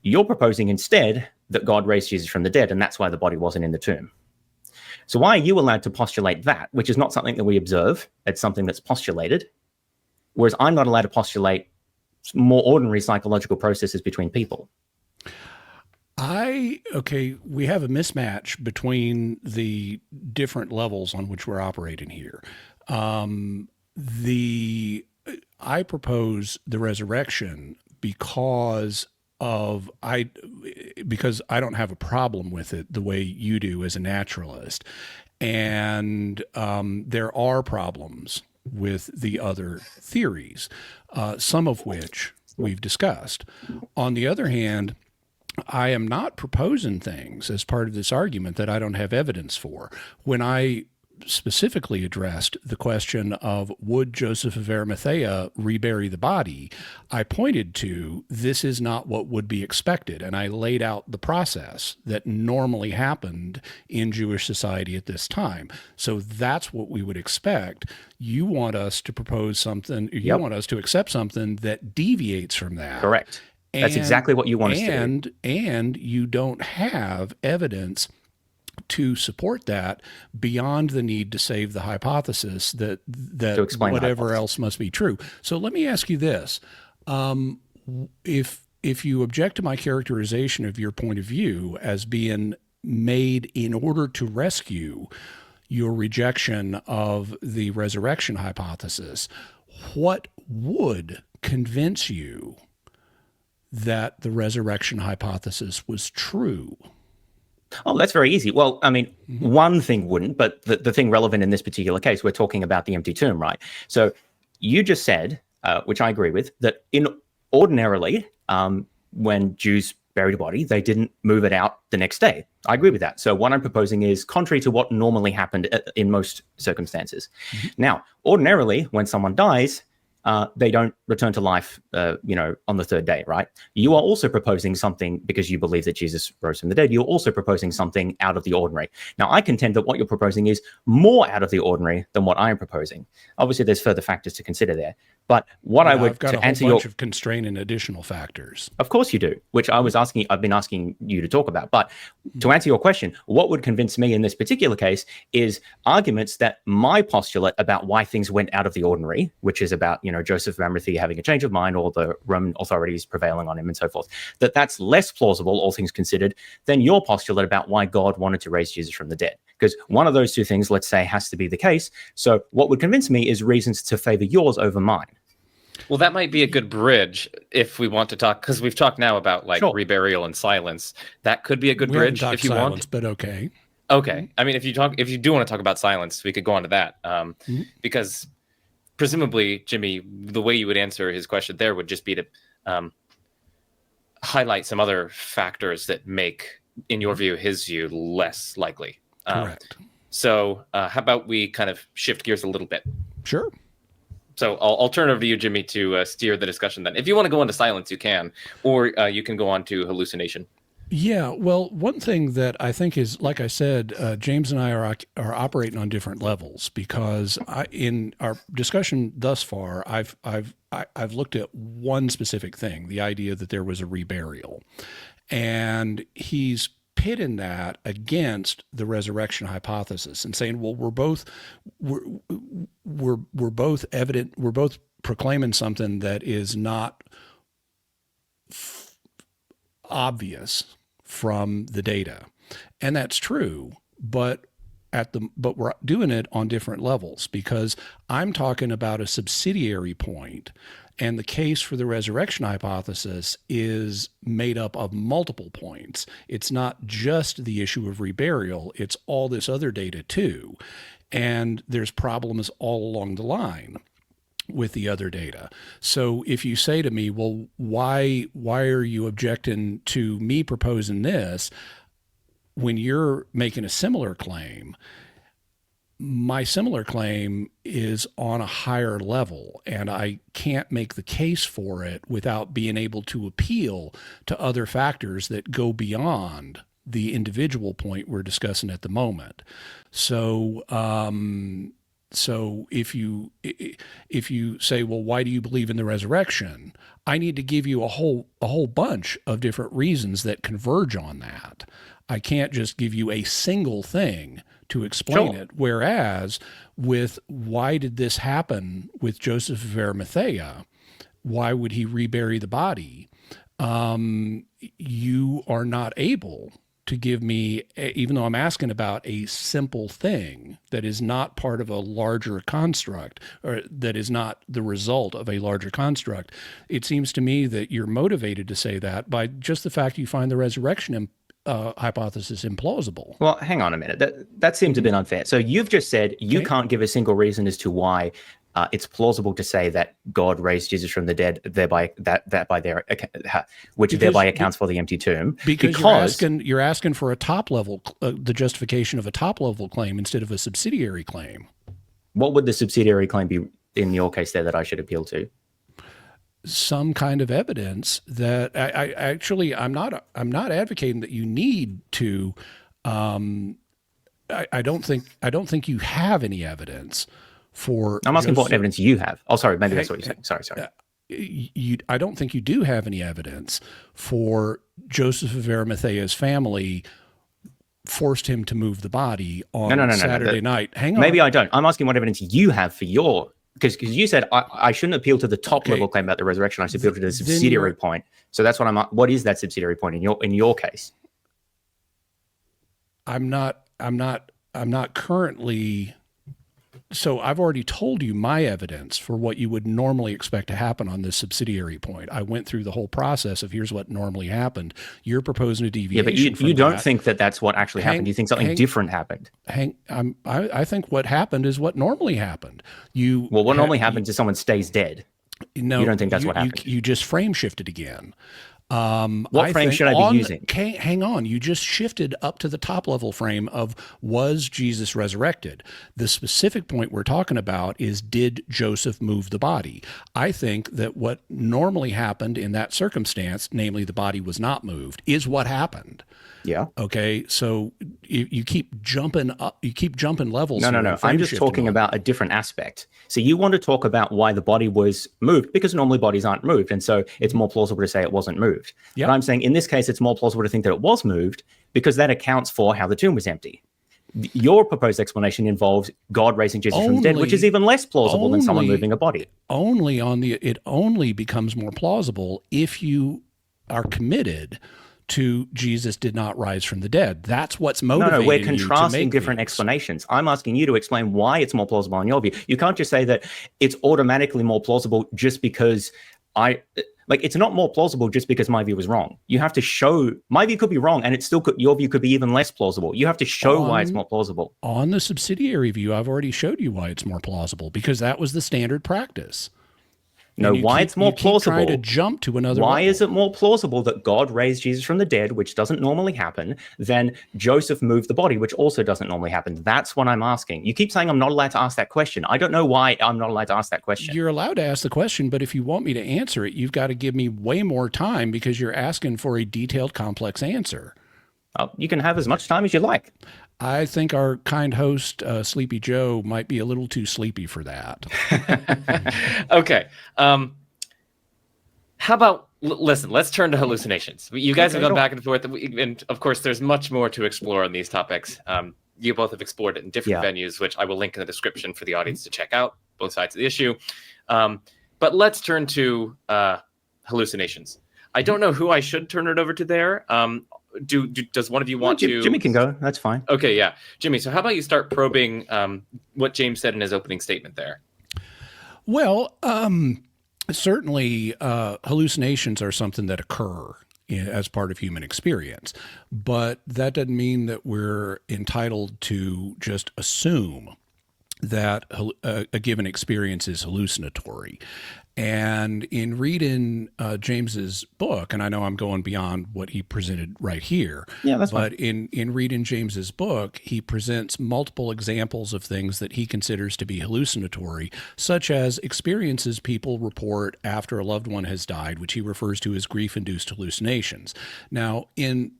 You're proposing instead that God raised Jesus from the dead, and that's why the body wasn't in the tomb. So why are you allowed to postulate that, which is not something that we observe? It's something that's postulated, whereas I'm not allowed to postulate more ordinary psychological processes between people. We have a mismatch between the different levels on which we're operating here. I propose the resurrection because I don't have a problem with it the way you do as a naturalist. And there are problems with the other theories, some of which we've discussed. On the other hand, I am not proposing things as part of this argument that I don't have evidence for. When I specifically addressed the question of would Joseph of Arimathea rebury the body, I pointed to this is not what would be expected, and I laid out the process that normally happened in Jewish society at this time. So that's what we would expect. You want us to propose something, you want us to accept something that deviates from that. Correct. That's exactly what you want us to do. And you don't have evidence to support that beyond the need to save the hypothesis that To explain the whatever hypothesis. else must be true. So let me ask you this. If you object to my characterization of your point of view as being made in order to rescue your rejection of the resurrection hypothesis, what would convince you that the resurrection hypothesis was true? Oh, that's very easy. Well, I mean, one thing wouldn't, but the thing relevant in this particular case, we're talking about the empty tomb, right? So you just said, which I agree with, that ordinarily, when Jews buried a body, they didn't move it out the next day. I agree with that. So what I'm proposing is contrary to what normally happened in most circumstances. Now, ordinarily, when someone dies, they don't return to life, on the third day, right? You are also proposing something because you believe that Jesus rose from the dead. You're also proposing something out of the ordinary. Now, I contend that what you're proposing is more out of the ordinary than what I am proposing. Obviously, there's further factors to consider there. But what I would I've got to a whole answer bunch your, of constraining additional factors. of course you do, which I've been asking you to talk about. But to answer your question, what would convince me in this particular case is arguments that my postulate about why things went out of the ordinary, which is about, Joseph of Arimathea having a change of mind or the Roman authorities prevailing on him and so forth, that's less plausible, all things considered, than your postulate about why God wanted to raise Jesus from the dead. Because one of those two things, let's say, has to be the case. So what would convince me is reasons to favor yours over mine. Well, that might be a good bridge if we want to talk, because we've talked now about Sure. reburial and silence. That could be a good We haven't bridge talked if you silence, want. but okay. Okay. I mean, if you do want to talk about silence, we could go on to that. Because presumably, Jimmy, the way you would answer his question there would just be to highlight some other factors that make, in your view, his view less likely. Correct. So how about we kind of shift gears a little bit? Sure. So I'll turn over to you, Jimmy, to steer the discussion then. If you want to go into silence, you can, or you can go on to hallucination. Yeah, well, one thing that I think is, like I said, James and I are operating on different levels because in our discussion thus far, I've looked at one specific thing, the idea that there was a reburial, and he's pitting that against the resurrection hypothesis and saying, well, we're both evident, we're both proclaiming something that is not obvious from the data. And that's true, but we're doing it on different levels because I'm talking about a subsidiary point, and the case for the resurrection hypothesis is made up of multiple points. It's not just the issue of reburial, it's all this other data too. And there's problems all along the line with the other data. So if you say to me, well, why are you objecting to me proposing this when you're making a similar claim? My similar claim is on a higher level, and I can't make the case for it without being able to appeal to other factors that go beyond the individual point we're discussing at the moment. So if you say, well, why do you believe in the resurrection? I need to give you a whole bunch of different reasons that converge on that. I can't just give you a single thing to explain it. Whereas with why did this happen with Joseph of Arimathea? Why would he rebury the body? You are not able to give me, even though I'm asking about a simple thing that is not part of a larger construct, or that is not the result of a larger construct, it seems to me that you're motivated to say that by just the fact you find the resurrection hypothesis implausible. Well, hang on a minute. That seems a bit unfair. So you've just said you can't give a single reason as to why it's plausible to say that God raised Jesus from the dead, thereby accounts for the empty tomb. Because you're asking for a top level, the justification of a top level claim instead of a subsidiary claim. What would the subsidiary claim be in your case there that I should appeal to? Some kind of evidence that I'm not advocating that you need to. I don't think you have any evidence for. I'm asking what evidence you have. Oh, sorry, maybe that's what you're saying. Sorry. I don't think you do have any evidence for Joseph of Arimathea's family forced him to move the body on Saturday night. Hang on. Maybe I don't. I'm asking what evidence you have for your, because you said I shouldn't appeal to the top level claim about the resurrection. I should appeal to the subsidiary point. So that's what what is that subsidiary point in your case? I'm not currently. So I've already told you my evidence for what you would normally expect to happen on this subsidiary point. I went through the whole process of here's what normally happened. You're proposing a deviation. Yeah, but you don't think that that's what actually happened. You think something different happened. I think what happened is what normally happened. What normally happens is someone stays dead. No, you don't think that's what happened. You just frame shifted again. What frame should I be using? Hang on. You just shifted up to the top level frame of was Jesus resurrected? The specific point we're talking about is did Joseph move the body? I think that what normally happened in that circumstance, namely the body was not moved, is what happened. Yeah. Okay. So you keep jumping up. You keep jumping levels. No. I'm just talking about a different aspect. So you want to talk about why the body was moved because normally bodies aren't moved, and so it's more plausible to say it wasn't moved. Yep. But I'm saying in this case, it's more plausible to think that it was moved because that accounts for how the tomb was empty. Your proposed explanation involves God raising Jesus from the dead, which is even less plausible than someone moving a body. It only becomes more plausible if you are committed to Jesus did not rise from the dead. That's what's motivating you. No, we're contrasting different explanations. I'm asking you to explain why it's more plausible in your view. You can't just say that it's automatically more plausible just because it's not more plausible just because my view was wrong. You have to show my view could be wrong and your view could be even less plausible. You have to show why it's more plausible. On the subsidiary view, I've already showed you why it's more plausible because that was the standard practice. No, why it's more plausible. Trying to jump to another Why level. is it more plausible that God raised Jesus from the dead, which doesn't normally happen, than Joseph moved the body, which also doesn't normally happen? That's what I'm asking. You keep saying I'm not allowed to ask that question. I don't know why I'm not allowed to ask that question. You're allowed to ask the question, but if you want me to answer it, you've got to give me way more time because you're asking for a detailed, complex answer. You can have as much time as you like. I think our kind host, Sleepy Joe, might be a little too sleepy for that. Okay. How about, listen, let's turn to hallucinations. You guys have gone back and forth, and of course, there's much more to explore on these topics. You both have explored it in different venues, which I will link in the description for the audience to check out, both sides of the issue. But let's turn to hallucinations. I don't know who I should turn it over to there. Does one of you want to? Jimmy can go. That's fine. Okay, yeah. Jimmy, so how about you start probing what James said in his opening statement there? Well, certainly hallucinations are something that occur as part of human experience, but that doesn't mean that we're entitled to just assume that a given experience is hallucinatory. And in reading James's book, and I know I'm going beyond what he presented right here, that's but fine. in reading James's book, he presents multiple examples of things that he considers to be hallucinatory, such as experiences people report after a loved one has died, which he refers to as grief-induced hallucinations. Now, in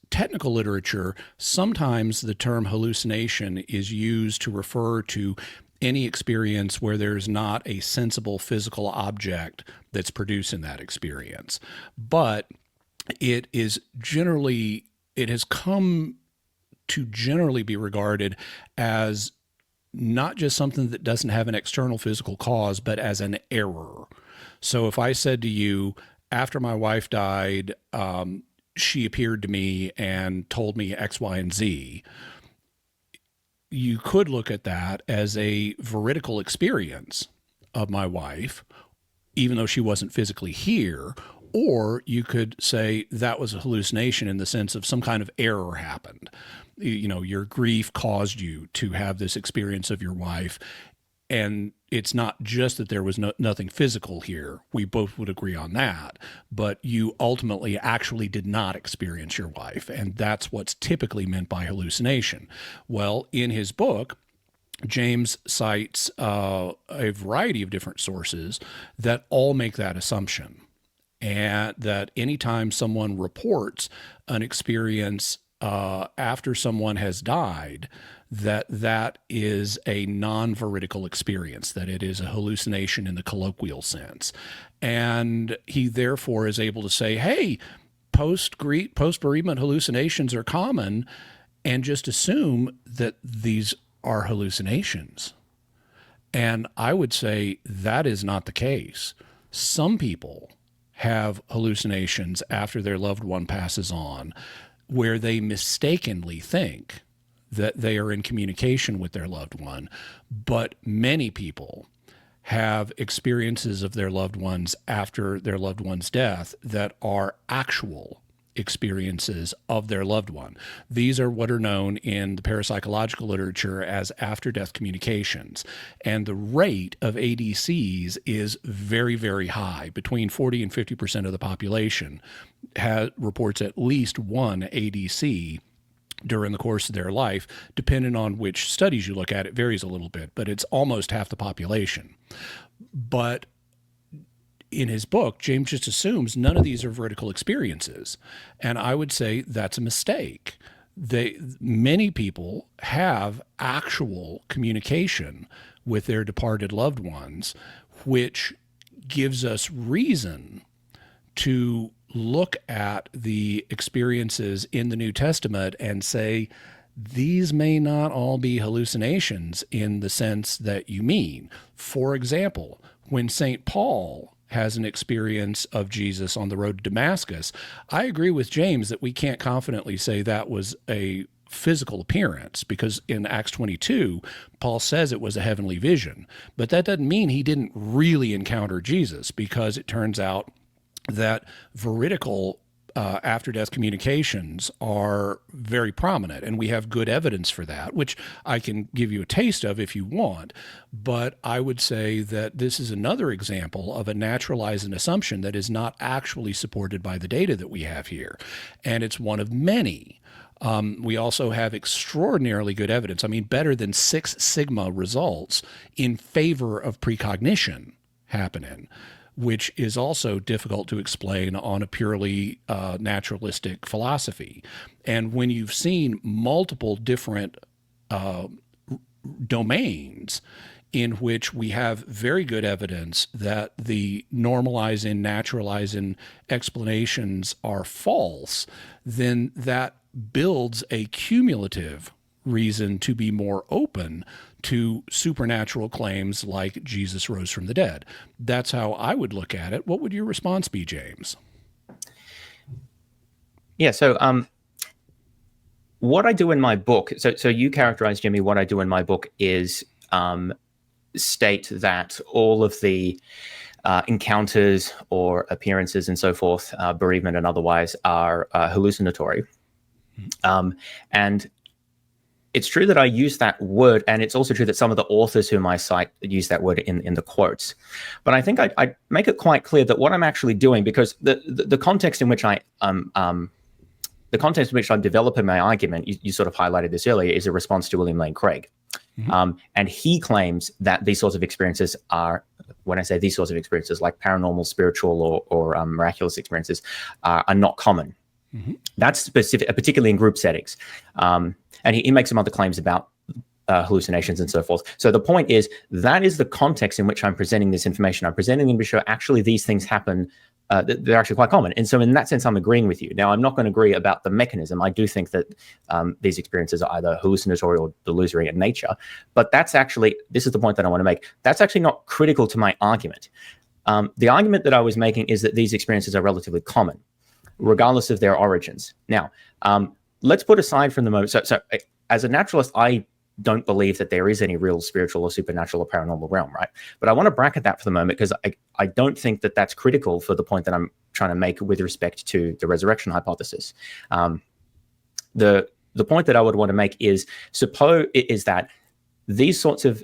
technical literature, sometimes the term hallucination is used to refer to any experience where there's not a sensible physical object that's producing that experience. But it has come to generally be regarded as not just something that doesn't have an external physical cause, but as an error. So if I said to you, after my wife died, she appeared to me and told me X, Y, and Z, you could look at that as a veridical experience of my wife, even though she wasn't physically here, or you could say that was a hallucination in the sense of some kind of error happened. You know, your grief caused you to have this experience of your wife, and it's not just that there was nothing physical here. We both would agree on that. But you ultimately actually did not experience your wife. And that's what's typically meant by hallucination. Well, in his book, James cites a variety of different sources that all make that assumption. And that anytime someone reports an experience after someone has died, that is a non-veridical experience, that it is a hallucination in the colloquial sense. And he therefore is able to say, hey, post-bereavement hallucinations are common, and just assume that these are hallucinations. And I would say that is not the case. Some people have hallucinations after their loved one passes on where they mistakenly think that they are in communication with their loved one. But many people have experiences of their loved ones after their loved one's death that are actual experiences of their loved one. These are what are known in the parapsychological literature as after-death communications. And the rate of ADCs is very, very high. Between 40 and 50% of the population reports at least one ADC during the course of their life. Depending on which studies you look at, it varies a little bit, but it's almost half the population. But in his book, James just assumes none of these are vertical experiences. And I would say that's a mistake. Many people have actual communication with their departed loved ones, which gives us reason to look at the experiences in the New Testament and say, these may not all be hallucinations in the sense that you mean. For example, when St. Paul has an experience of Jesus on the road to Damascus, I agree with James that we can't confidently say that was a physical appearance, because in Acts 22, Paul says it was a heavenly vision. But that doesn't mean he didn't really encounter Jesus, because it turns out that veridical after-death communications are very prominent, and we have good evidence for that, which I can give you a taste of if you want. But I would say that this is another example of a naturalized assumption that is not actually supported by the data that we have here, and it's one of many. We also have extraordinarily good evidence, better than 6 sigma results in favor of precognition happening, which is also difficult to explain on a purely naturalistic philosophy. And when you've seen multiple different domains in which we have very good evidence that the normalizing, naturalizing explanations are false, then that builds a cumulative reason to be more open to supernatural claims like Jesus rose from the dead. That's how I would look at it. What would your response be, James? Yeah, so what I do in my book, so you characterize, Jimmy, what I do in my book is state that all of the encounters or appearances and so forth, bereavement and otherwise, are hallucinatory. And it's true that I use that word, and it's also true that some of the authors whom I cite use that word in the quotes. But I think I make it quite clear that what I'm actually doing, because the context in which I'm developing my argument, you sort of highlighted this earlier, is a response to William Lane Craig. Mm-hmm. And he claims that these sorts of experiences are, when I say these sorts of experiences, like paranormal, spiritual, or miraculous experiences, are not common. Mm-hmm. That's specific, particularly in group settings. And he makes some other claims about hallucinations and so forth. So the point is, that is the context in which I'm presenting this information. I'm presenting them to show actually these things happen. They're actually quite common. And so in that sense, I'm agreeing with you. Now, I'm not going to agree about the mechanism. I do think that these experiences are either hallucinatory or delusory in nature. But that's actually, this is the point that I want to make. That's actually not critical to my argument. The argument that I was making is that these experiences are relatively common, regardless of their origins. Now, let's put aside from the moment. So as a naturalist, I don't believe that there is any real spiritual or supernatural or paranormal realm, right? But I want to bracket that for the moment, because I don't think that that's critical for the point that I'm trying to make with respect to the resurrection hypothesis. The point that I would want to make is that these sorts of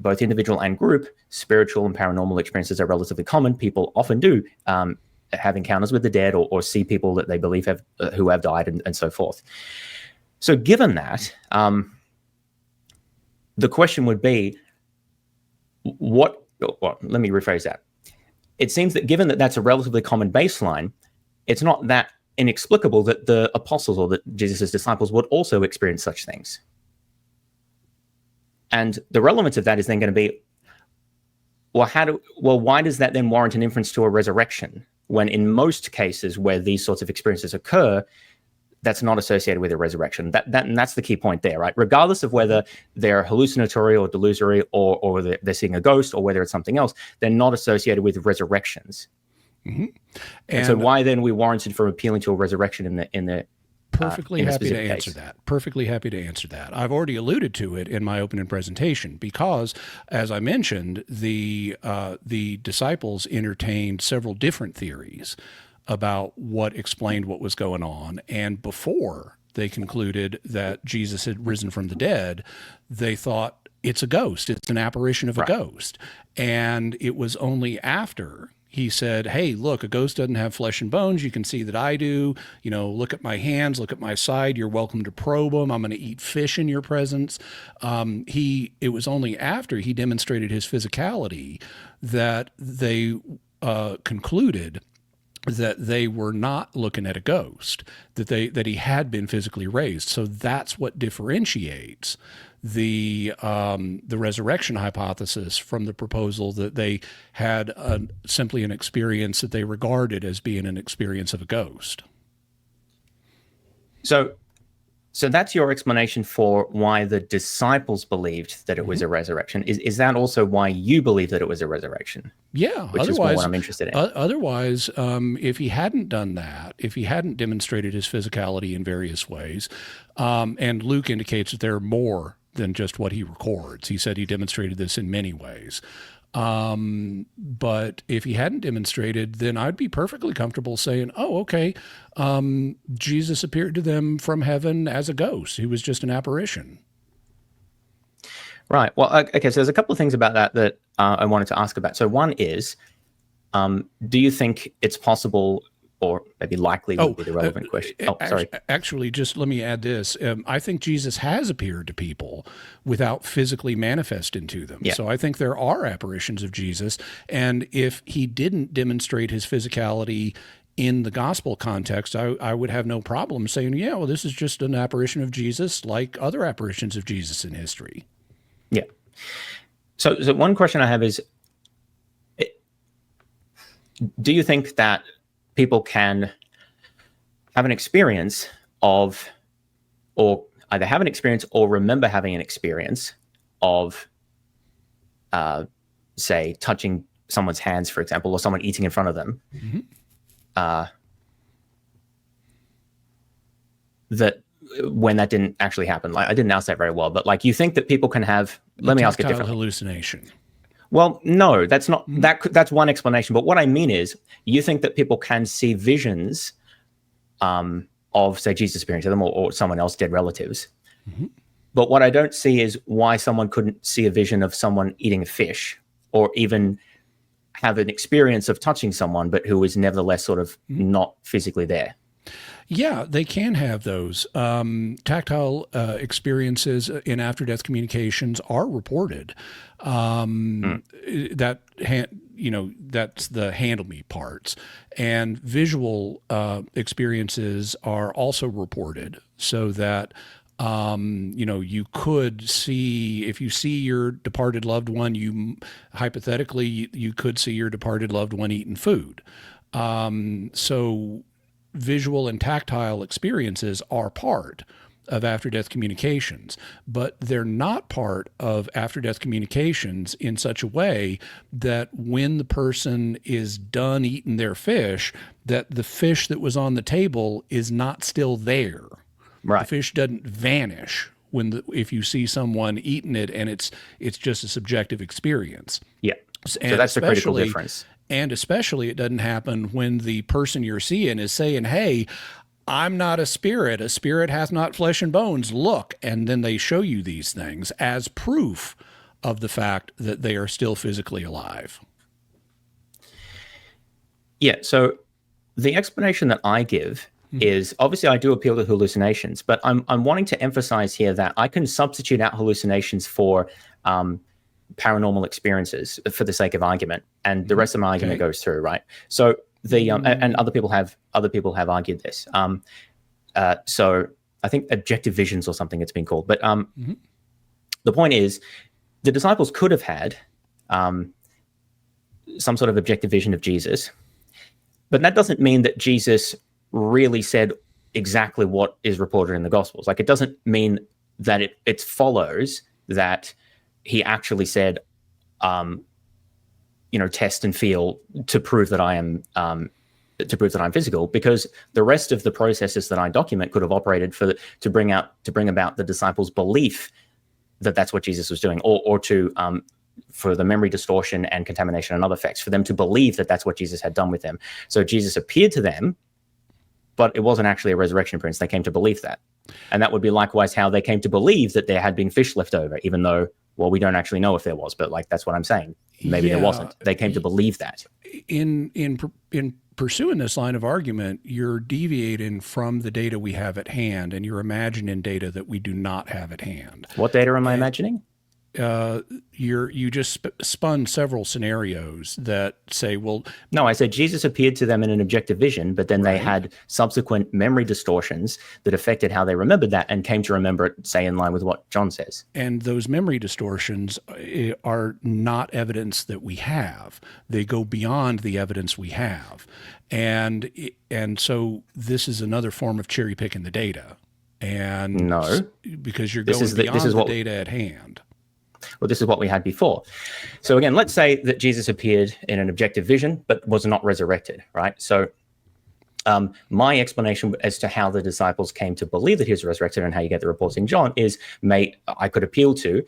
both individual and group spiritual and paranormal experiences are relatively common. People often do have encounters with the dead, or see people that they believe who have died, and so forth. So given that, the question would be, let me rephrase that. It seems that given that that's a relatively common baseline, it's not that inexplicable that the apostles or that Jesus' disciples would also experience such things. And the relevance of that is then going to be, well, why does that then warrant an inference to a resurrection, when in most cases where these sorts of experiences occur, that's not associated with a resurrection? And that's the key point there, right? Regardless of whether they're hallucinatory or delusory, or whether they're seeing a ghost, or whether it's something else, they're not associated with resurrections. Mm-hmm. And so why then we warranted for appealing to a resurrection in the Perfectly happy to answer case? that. Perfectly happy to answer that. I've already alluded to it in my opening presentation because, as I mentioned, the disciples entertained several different theories about what explained what was going on. And before they concluded that Jesus had risen from the dead, they thought it's a ghost. It's an apparition of a ghost. And it was only after he said, hey, look, a ghost doesn't have flesh and bones. You can see that I do. You know, look at my hands, look at my side. You're welcome to probe them. I'm going to eat fish in your presence. It was only after he demonstrated his physicality that they concluded that they were not looking at a ghost, that he had been physically raised. So that's what differentiates the resurrection hypothesis from the proposal that they had simply an experience that they regarded as being an experience of a ghost. So that's your explanation for why the disciples believed that it was a resurrection. Is that also why you believe that it was a resurrection? Yeah. Which is what I'm interested in. Otherwise, if he hadn't done that, if he hadn't demonstrated his physicality in various ways, and Luke indicates that there are more than just what he records. He said he demonstrated this in many ways. But if he hadn't demonstrated, then I'd be perfectly comfortable saying, oh, okay, Jesus appeared to them from heaven as a ghost. He was just an apparition. Right. Well, okay, so there's a couple of things about that I wanted to ask about. So one is, do you think it's possible, or maybe likely would be the relevant question. Sorry. Actually, just let me add this. I think Jesus has appeared to people without physically manifesting to them. Yeah. So I think there are apparitions of Jesus. And if he didn't demonstrate his physicality in the gospel context, I would have no problem saying, yeah, well, this is just an apparition of Jesus like other apparitions of Jesus in history. Yeah. So one question I have is, do you think that people can have an experience of, or either have an experience or remember having an experience of, say, touching someone's hands, for example, or someone eating in front of them, that when that didn't actually happen? Like, I didn't ask that very well, but like, you think that people can have, let me ask it differently. Hallucination. Well, no, that's not that's one explanation. But what I mean is, you think that people can see visions of, say, Jesus appearing to them, or someone else, dead relatives. Mm-hmm. But what I don't see is why someone couldn't see a vision of someone eating a fish, or even have an experience of touching someone, but who is nevertheless sort of not physically there. Yeah, they can have those. Tactile experiences in after-death communications are reported. That's the handle me parts. And visual experiences are also reported, so that you could see, if you see your departed loved one, hypothetically you could see your departed loved one eating food. So visual and tactile experiences are part of after-death communications, but they're not part of after-death communications in such a way that when the person is done eating their fish, that the fish that was on the table is not still there. Right. The fish doesn't vanish if you see someone eating it, and it's just a subjective experience. Yeah. And so that's the critical difference. And especially it doesn't happen when the person you're seeing is saying, hey, I'm not a spirit. A spirit hath not flesh and bones. Look. And then they show you these things as proof of the fact that they are still physically alive. Yeah. So the explanation that I give is, obviously I do appeal to hallucinations, but I'm wanting to emphasize here that I can substitute out hallucinations for paranormal experiences for the sake of argument, and the rest of my argument goes through, right? So and other people have argued this. So I think objective visions or something it's been called. But the point is, the disciples could have had some sort of objective vision of Jesus, but that doesn't mean that Jesus really said exactly what is reported in the Gospels. Like, it doesn't mean that it follows that he actually said, test and feel to prove that I am physical, because the rest of the processes that I document could have operated to bring about the disciples' belief that that's what Jesus was doing, or to for the memory distortion and contamination and other effects, for them to believe that that's what Jesus had done with them. So Jesus appeared to them, but it wasn't actually a resurrection appearance. They came to believe that. And that would be likewise how they came to believe that there had been fish left over, even though, well, we don't actually know if there was, but like, that's what I'm saying. Maybe there wasn't. They came to believe that. In pursuing this line of argument, you're deviating from the data we have at hand, and you're imagining data that we do not have at hand. What data am I imagining? You just spun several scenarios that say, well, no, I said Jesus appeared to them in an objective vision, but then they had subsequent memory distortions that affected how they remembered that and came to remember it, say, in line with what John says. And those memory distortions are not evidence that we have. They go beyond the evidence we have. And so this is another form of cherry picking the data. And no, because you're going beyond the data at hand. Well, this is what we had before. So again, let's say that Jesus appeared in an objective vision, but was not resurrected, right? So my explanation as to how the disciples came to believe that he was resurrected and how you get the reports in John is, I could appeal to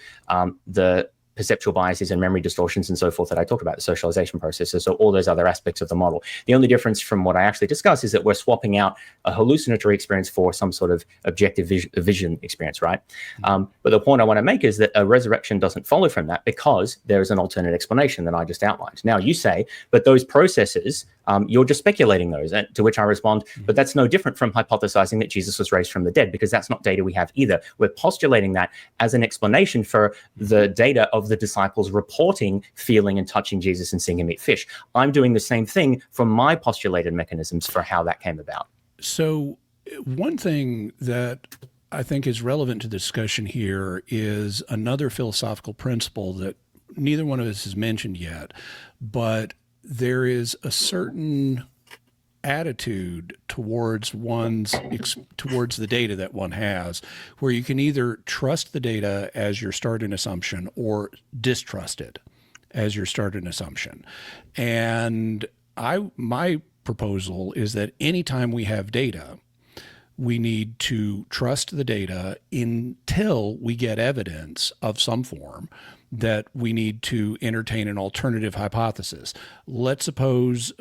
the perceptual biases and memory distortions and so forth that I talked about, the socialization processes, so all those other aspects of the model. The only difference from what I actually discussed is that we're swapping out a hallucinatory experience for some sort of objective vision experience, right? But the point I want to make is that a resurrection doesn't follow from that, because there is an alternate explanation that I just outlined. Now you say, but those processes, you're just speculating those, and to which I respond, but that's no different from hypothesizing that Jesus was raised from the dead, because that's not data we have either. We're postulating that as an explanation for the data of the disciples reporting feeling and touching Jesus and seeing him eat fish. I'm doing the same thing from my postulated mechanisms for how that came about. So one thing that I think is relevant to the discussion here is another philosophical principle that neither one of us has mentioned yet, but there is a certain attitude towards towards the data that one has, where you can either trust the data as your starting assumption or distrust it as your starting assumption. And my proposal is that anytime we have data, we need to trust the data until we get evidence of some form that we need to entertain an alternative hypothesis. Let's suppose,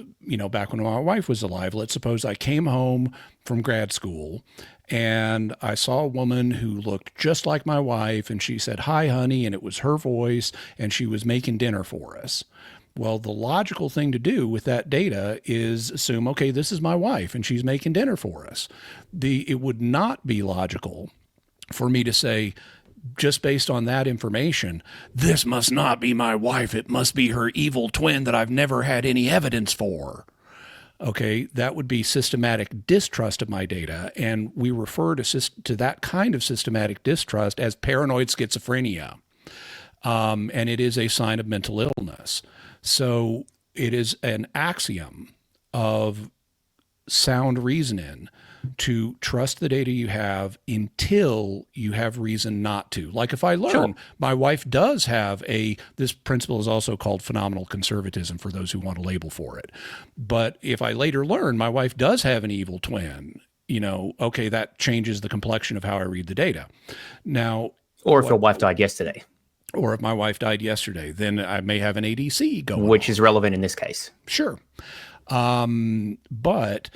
back when my wife was alive, let's suppose I came home from grad school and I saw a woman who looked just like my wife, and she said, "Hi, honey," and it was her voice, and she was making dinner for us. Well, the logical thing to do with that data is assume, okay, this is my wife and she's making dinner for us. It would not be logical for me to say, just based on that information, this must not be my wife. It must be her evil twin that I've never had any evidence for. Okay, that would be systematic distrust of my data. And we refer to that kind of systematic distrust as paranoid schizophrenia. And it is a sign of mental illness. So it is an axiom of sound reasoning to trust the data you have until you have reason not to. Like if I learn my wife does have this principle is also called phenomenal conservatism for those who want a label for it. But if I later learn my wife does have an evil twin, okay, that changes the complexion of how I read the data. Now, or if your wife died yesterday. Or if my wife died yesterday, then I may have an ADC going Which on. is relevant in this case. Sure. But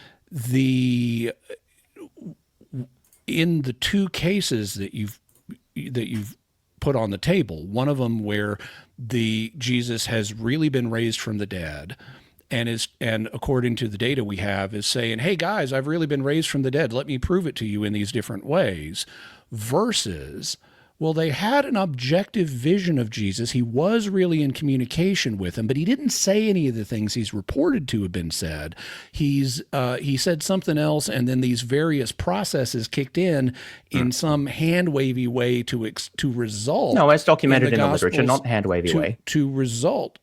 in the two cases that you've put on the table, one of them where Jesus has really been raised from the dead and according to the data we have is saying, hey guys, I've really been raised from the dead. Let me prove it to you in these different ways, versus Well, they had an objective vision of Jesus. He was really in communication with them, but he didn't say any of the things he's reported to have been said. He said something else, and then these various processes kicked in some hand wavy way to result. No, as documented in the literature, Gospels not hand wavy way. To result.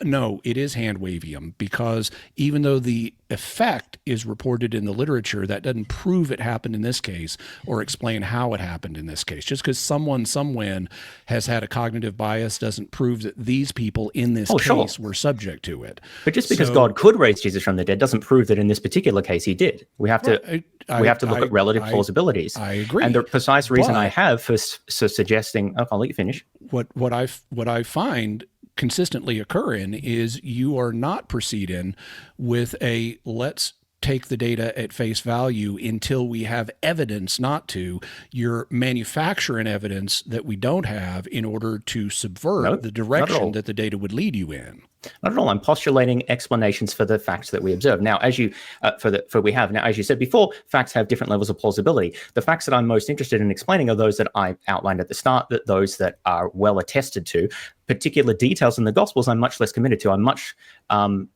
No, it is hand wavium, because even though the effect is reported in the literature, that doesn't prove it happened in this case or explain how it happened in this case. Just because someone somewhen has had a cognitive bias doesn't prove that these people in this case were subject to it. But just because God could raise Jesus from the dead doesn't prove that in this particular case he did. We have to look at relative plausibilities. I agree. And the precise reason I have for suggesting, I'll let you finish. What I find consistently occurring is you are not proceeding with a let's take the data at face value until we have evidence not to. You're manufacturing evidence that we don't have in order to subvert the direction that the data would lead you in. Not at all. I'm postulating explanations for the facts that we observe. Now, as you as you said before, facts have different levels of plausibility. The facts that I'm most interested in explaining are those that I outlined at the start, those that are well attested to. Particular details in the Gospels I'm much less committed to. I'm much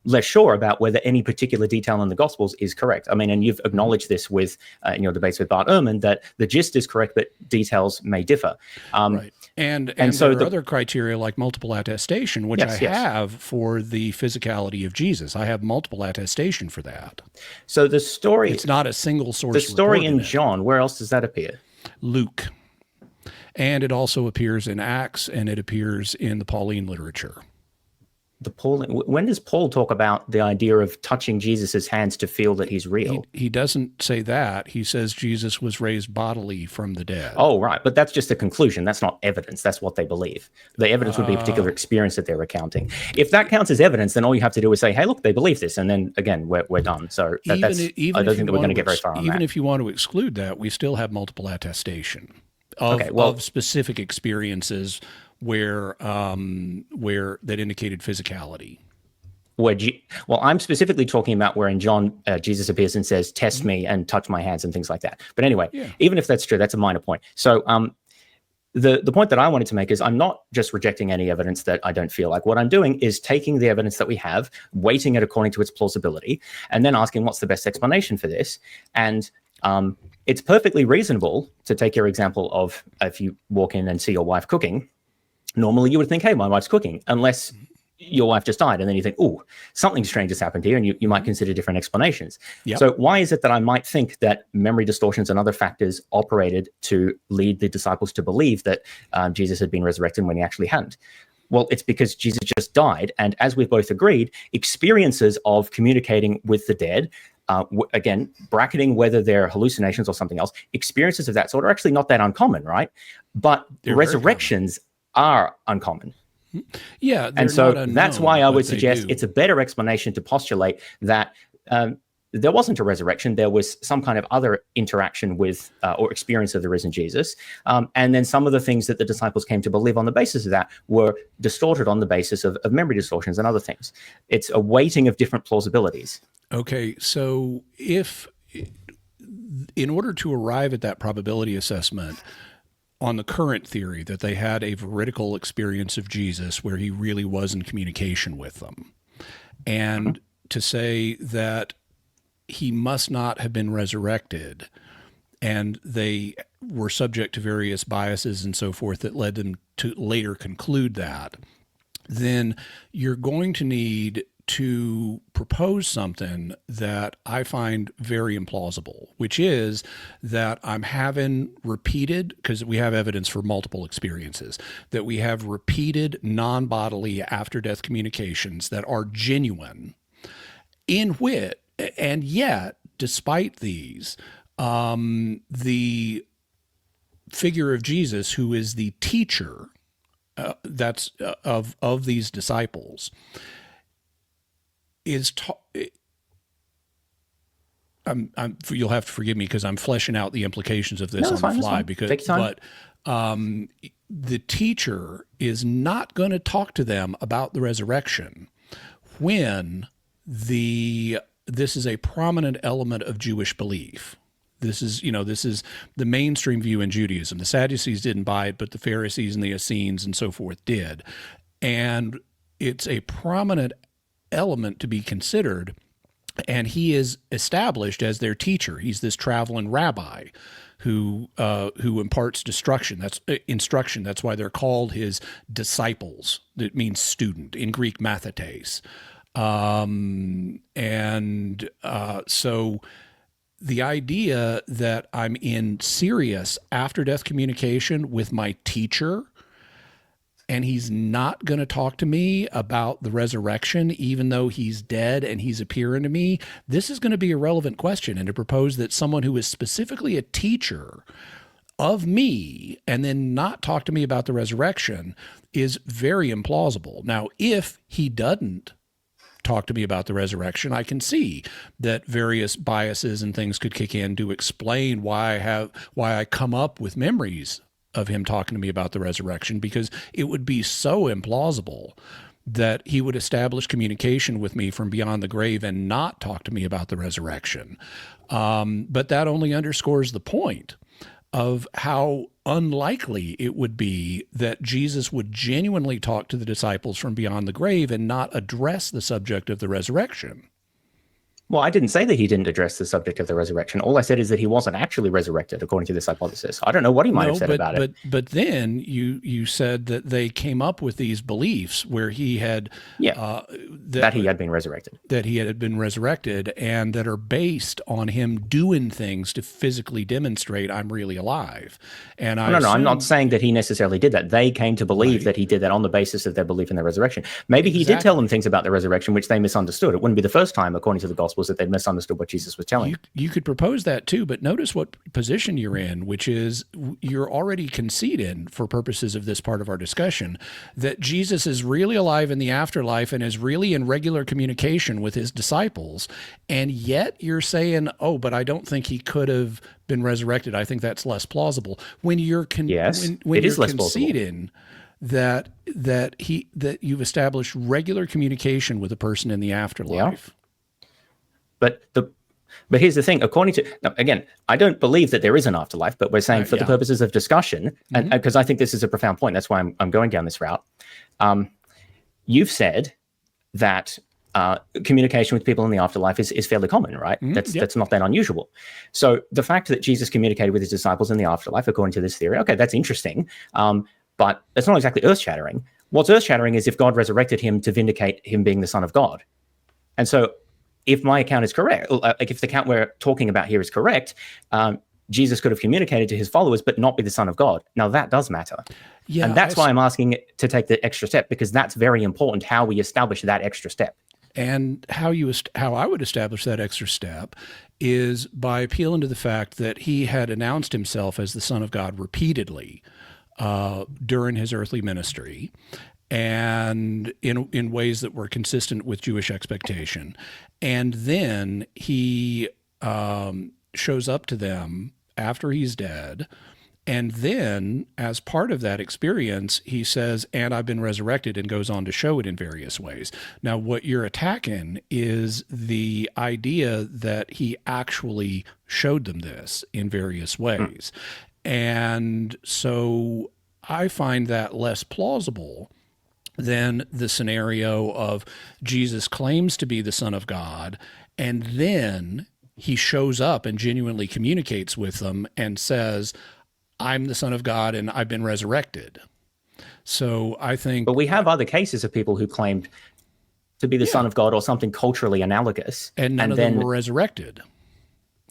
less sure about whether any particular detail in the Gospels is correct. I mean, and you've acknowledged this with in your debates with Bart Ehrman, that the gist is correct, but details may differ. Right. And so there are other criteria like multiple attestation, which I have for the physicality of Jesus. I have multiple attestation for that. So the story... It's not a single source. The story in John, where else does that appear? Luke. And it also appears in Acts, and it appears in the Pauline literature. When does Paul talk about the idea of touching Jesus's hands to feel that he's real? He doesn't say that. He says Jesus was raised bodily from the dead. Oh, right. But that's just a conclusion. That's not evidence. That's what they believe. The evidence would be a particular experience that they're recounting. If that counts as evidence, then all you have to do is say, hey, look, they believe this. And then, again, we're done. So I don't think that we're going to get very far on that. Even if you want to exclude that, we still have multiple attestation of specific experiences where that indicated physicality. Well, I'm specifically talking about where in John, Jesus appears and says, test me and touch my hands and things like that. But anyway, even if that's true, that's a minor point. So the point that I wanted to make is I'm not just rejecting any evidence that I don't feel like. What I'm doing is taking the evidence that we have, weighting it according to its plausibility, and then asking what's the best explanation for this. And it's perfectly reasonable to take your example of if you walk in and see your wife cooking. Normally you would think, hey, my wife's cooking, unless your wife just died. And then you think, oh, something strange has happened here. And you might consider different explanations. Yep. So why is it that I might think that memory distortions and other factors operated to lead the disciples to believe that Jesus had been resurrected when he actually hadn't? Well, it's because Jesus just died. And as we've both agreed, experiences of communicating with the dead, again, bracketing whether they're hallucinations or something else, experiences of that sort are actually not that uncommon, right? But resurrections are uncommon. Yeah. And so that's why I would suggest it's a better explanation to postulate that there wasn't a resurrection. There was some kind of other interaction with or experience of the risen Jesus. And then some of the things that the disciples came to believe on the basis of that were distorted on the basis of memory distortions and other things. It's a weighting of different plausibilities. Okay. So in order to arrive at that probability assessment, on the current theory that they had a veridical experience of Jesus where he really was in communication with them, and to say that he must not have been resurrected and they were subject to various biases and so forth that led them to later conclude that, then you're going to need to propose something that I find very implausible, which is that I'm having repeated, because we have evidence for multiple experiences, that we have repeated non-bodily after-death communications that are genuine, in which, and yet, despite these, the figure of Jesus, who is the teacher of these disciples, you'll have to forgive me because I'm fleshing out the implications of this on the fly. The teacher is not going to talk to them about the resurrection when this is a prominent element of Jewish belief, This is, this is the mainstream view in Judaism. The Sadducees didn't buy it, but the Pharisees and the Essenes and so forth did. And it's a prominent element to be considered. And he is established as their teacher. He's this traveling rabbi who imparts instruction. That's why they're called his disciples. It means student in Greek, mathetes. So the idea that I'm in serious after-death communication with my teacher, and he's not going to talk to me about the resurrection, even though he's dead and he's appearing to me, this is going to be a relevant question. And to propose that someone who is specifically a teacher of me and then not talk to me about the resurrection is very implausible. Now, if he doesn't talk to me about the resurrection, I can see that various biases and things could kick in to explain why I come up with memories of him talking to me about the resurrection, because it would be so implausible that he would establish communication with me from beyond the grave and not talk to me about the resurrection. But that only underscores the point of how unlikely it would be that Jesus would genuinely talk to the disciples from beyond the grave and not address the subject of the resurrection. Well, I didn't say that he didn't address the subject of the resurrection. All I said is that he wasn't actually resurrected, according to this hypothesis. I don't know what he might have said about it. But then you said that they came up with these beliefs where he had that he had been resurrected. That he had been resurrected, and that are based on him doing things to physically demonstrate I'm really alive. And I'm not saying that he necessarily did that. They came to believe that he did that on the basis of their belief in the resurrection. Maybe he did tell them things about the resurrection which they misunderstood. It wouldn't be the first time, according to the Gospels, that they'd misunderstood what Jesus was telling. You could propose that too, but notice what position you're in, which is you're already conceding, for purposes of this part of our discussion, that Jesus is really alive in the afterlife and is really in regular communication with his disciples, and yet you're saying, oh, but I don't think he could have been resurrected. I think that's less plausible. When you're when you're conceding that you've established regular communication with a person in the afterlife. Yeah. But here's the thing. According to, now, again, I don't believe that there is an afterlife, but we're saying for the purposes of discussion, and because I think this is a profound point, that's why I'm going down this route. You've said that communication with people in the afterlife is fairly common, right? That's not that unusual. So the fact that Jesus communicated with his disciples in the afterlife, according to this theory, okay, that's interesting, but it's not exactly earth-shattering. What's earth-shattering is if God resurrected him to vindicate him being the Son of God. And so if my account is correct, like if the account we're talking about here is correct, Jesus could have communicated to his followers, but not be the Son of God. Now that does matter. Yeah, and that's why I'm asking it to take the extra step, because that's very important, how we establish that extra step. And how I would establish that extra step is by appealing to the fact that he had announced himself as the Son of God repeatedly during his earthly ministry, and in ways that were consistent with Jewish expectation. And then he shows up to them after he's dead. And then, as part of that experience, he says, and I've been resurrected, and goes on to show it in various ways. Now, what you're attacking is the idea that he actually showed them this in various ways. And so I find that less plausible than the scenario of Jesus claims to be the Son of God, and then he shows up and genuinely communicates with them and says, I'm the Son of God and I've been resurrected. So I think... But we have other cases of people who claimed to be the Son of God or something culturally analogous. And none of them were resurrected.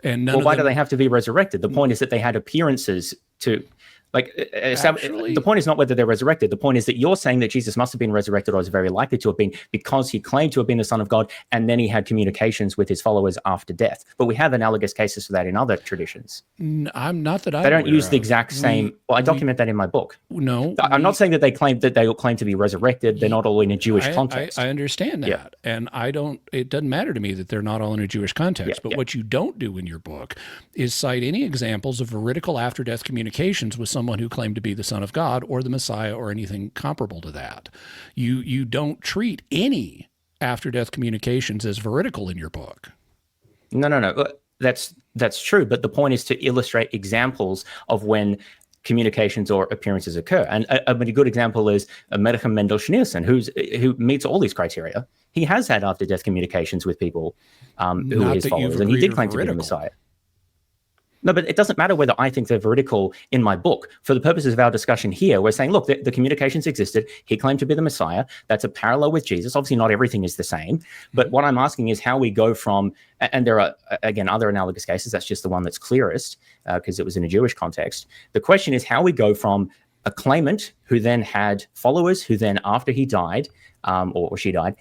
And why do they have to be resurrected? The point is that they had appearances to... the point is not whether they're resurrected. The point is that you're saying that Jesus must have been resurrected, or is very likely to have been, because he claimed to have been the Son of God, and then he had communications with his followers after death. But we have analogous cases for that in other traditions. I'm not that I. They don't use the exact same. I document that in my book. No, I'm not saying that they all claim to be resurrected. They're not all in a Jewish context. I understand that, and I don't. It doesn't matter to me that they're not all in a Jewish context. But what you don't do in your book is cite any examples of veridical after-death communications with someone who claimed to be the Son of God or the Messiah or anything comparable to that. You don't treat any after-death communications as veridical in your book. No. That's true, but the point is to illustrate examples of when communications or appearances occur. And a good example is Menachem Mendel Schneerson, who meets all these criteria. He has had after-death communications with people who are his followers, and he did claim to be the Messiah. No, but it doesn't matter whether I think they're veridical in my book. For the purposes of our discussion here, we're saying, look, the communications existed. He claimed to be the Messiah. That's a parallel with Jesus. Obviously, not everything is the same. But what I'm asking is how we go from, and there are, again, other analogous cases. That's just the one that's clearest because it was in a Jewish context. The question is how we go from a claimant who then had followers who then, after he died or she died,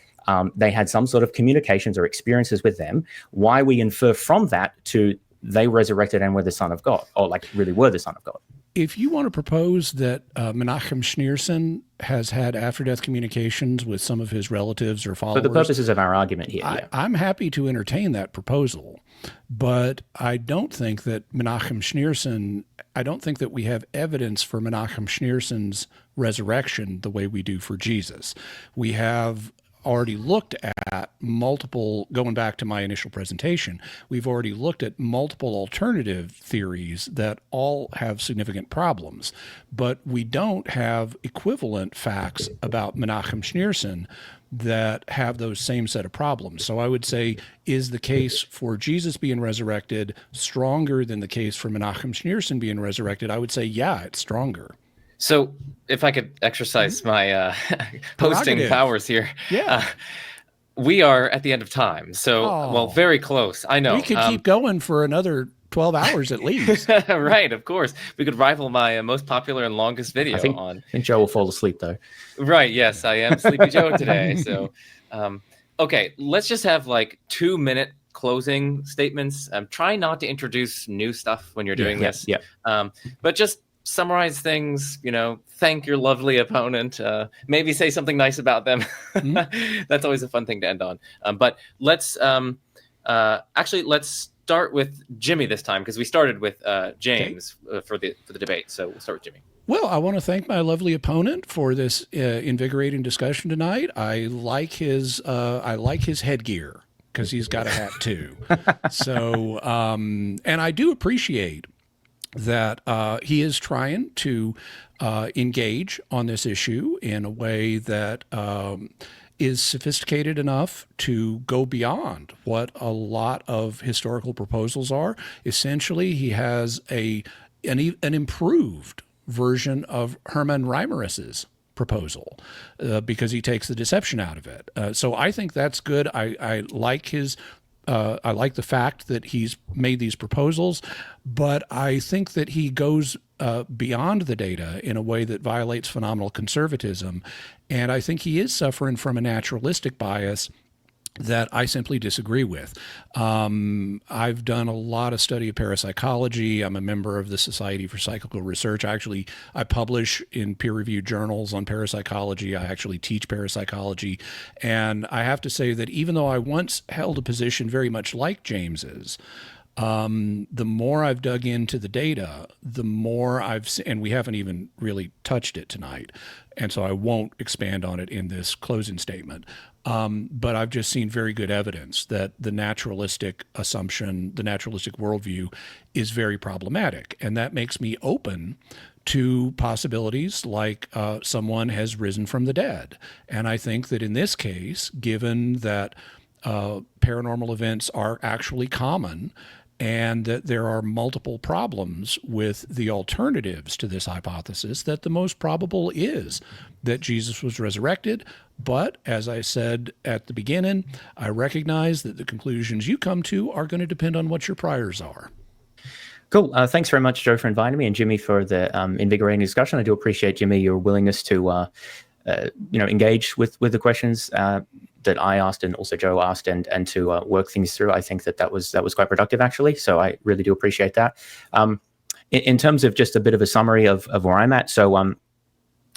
they had some sort of communications or experiences with them, why we infer from that to they resurrected and were the Son of God, or like really were the Son of God. If you want to propose that Menachem Schneerson has had after-death communications with some of his relatives or followers, for the purposes of our argument here, I'm happy to entertain that proposal. But I don't think that Menachem Schneerson, I don't think that we have evidence for Menachem Schneerson's resurrection the way we do for Jesus. We have already looked at multiple, going back to my initial presentation, we've already looked at multiple alternative theories that all have significant problems, but we don't have equivalent facts about Menachem Schneerson that have those same set of problems. So I would say, is the case for Jesus being resurrected stronger than the case for Menachem Schneerson being resurrected? I would say, yeah, it's stronger. So if I could exercise my hosting powers here. Yeah. We are at the end of time. So, well, very close. I know. We could keep going for another 12 hours at least. Right, of course. We could rival my most popular and longest video I think Joe will fall asleep, though. Right, yes. I am Sleepy Joe today. So, okay, let's just have like 2-minute closing statements. Try not to introduce new stuff when you're doing this. Yeah. But just summarize things, thank your lovely opponent, maybe say something nice about them. Mm-hmm. That's always a fun thing to end on. But let's start with Jimmy this time, because we started with James for the debate. So we'll start with Jimmy. Well, I want to thank my lovely opponent for this invigorating discussion tonight. I like his headgear because he's got a hat too. So, and I do appreciate that he is trying to engage on this issue in a way that is sophisticated enough to go beyond what a lot of historical proposals are. Essentially, he has an improved version of Hermann Reimarus's proposal because he takes the deception out of it. So I think that's good. I like his. I like the fact that he's made these proposals, but I think that he goes beyond the data in a way that violates phenomenal conservatism. And I think he is suffering from a naturalistic bias that I simply disagree with. I've done a lot of study of parapsychology. I'm a member of the Society for Psychical Research. I publish in peer-reviewed journals on parapsychology. I actually teach parapsychology. And I have to say that even though I once held a position very much like James's, the more I've dug into the data, the more and we haven't even really touched it tonight, and so I won't expand on it in this closing statement. But I've just seen very good evidence that the naturalistic assumption, the naturalistic worldview is very problematic. And that makes me open to possibilities like someone has risen from the dead. And I think that in this case, given that paranormal events are actually common, and that there are multiple problems with the alternatives to this hypothesis, that the most probable is that Jesus was resurrected. But as I said at the beginning, I recognize that the conclusions you come to are going to depend on what your priors are. Cool. Thanks very much, Joe, for inviting me, and Jimmy for the invigorating discussion. I do appreciate, Jimmy, your willingness to engage with the questions that I asked and also Joe asked, and to work things through. I think that was quite productive, actually. So I really do appreciate that. In terms of just a bit of a summary of where I'm at. So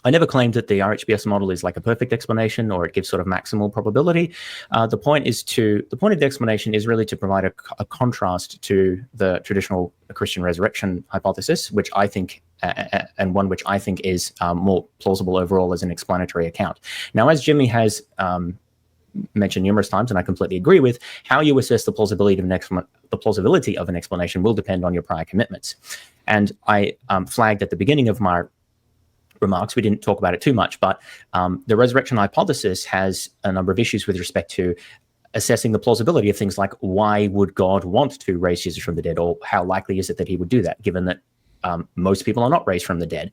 I never claimed that the RHBS model is like a perfect explanation or it gives sort of maximal probability. The point of the explanation is really to provide a contrast to the traditional Christian resurrection hypothesis, which I think and one which I think is more plausible overall as an explanatory account. Now, as Jimmy has mentioned numerous times, and I completely agree with, how you assess the plausibility of an explanation will depend on your prior commitments. And I flagged at the beginning of my remarks, we didn't talk about it too much, but the resurrection hypothesis has a number of issues with respect to assessing the plausibility of things like, why would God want to raise Jesus from the dead, or how likely is it that he would do that, given that most people are not raised from the dead,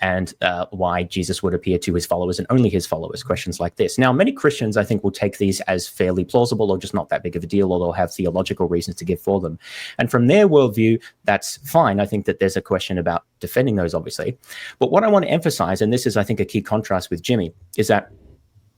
and why Jesus would appear to his followers and only his followers, questions like this. Now, many Christians, I think, will take these as fairly plausible or just not that big of a deal, or they'll have theological reasons to give for them. And from their worldview, that's fine. I think that there's a question about defending those, obviously. But what I want to emphasize, and this is, I think, a key contrast with Jimmy, is that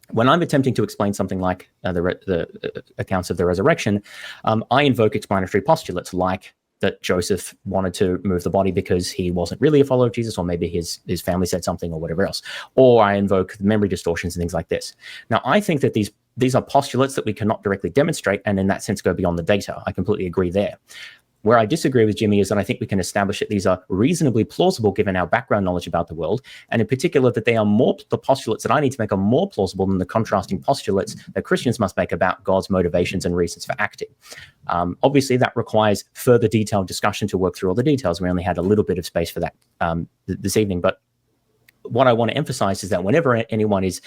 when I'm attempting to explain something like the accounts of the resurrection, I invoke explanatory postulates like that Joseph wanted to move the body because he wasn't really a follower of Jesus, or maybe his family said something, or whatever else. Or I invoke memory distortions and things like this. Now, I think that these are postulates that we cannot directly demonstrate, and in that sense go beyond the data. I completely agree there. Where I disagree with Jimmy is that I think we can establish that these are reasonably plausible given our background knowledge about the world, and in particular that the postulates that I need to make are more plausible than the contrasting postulates that Christians must make about God's motivations and reasons for acting. Obviously, that requires further detailed discussion to work through all the details. We only had a little bit of space for that this evening, but what I want to emphasize is that whenever anyone is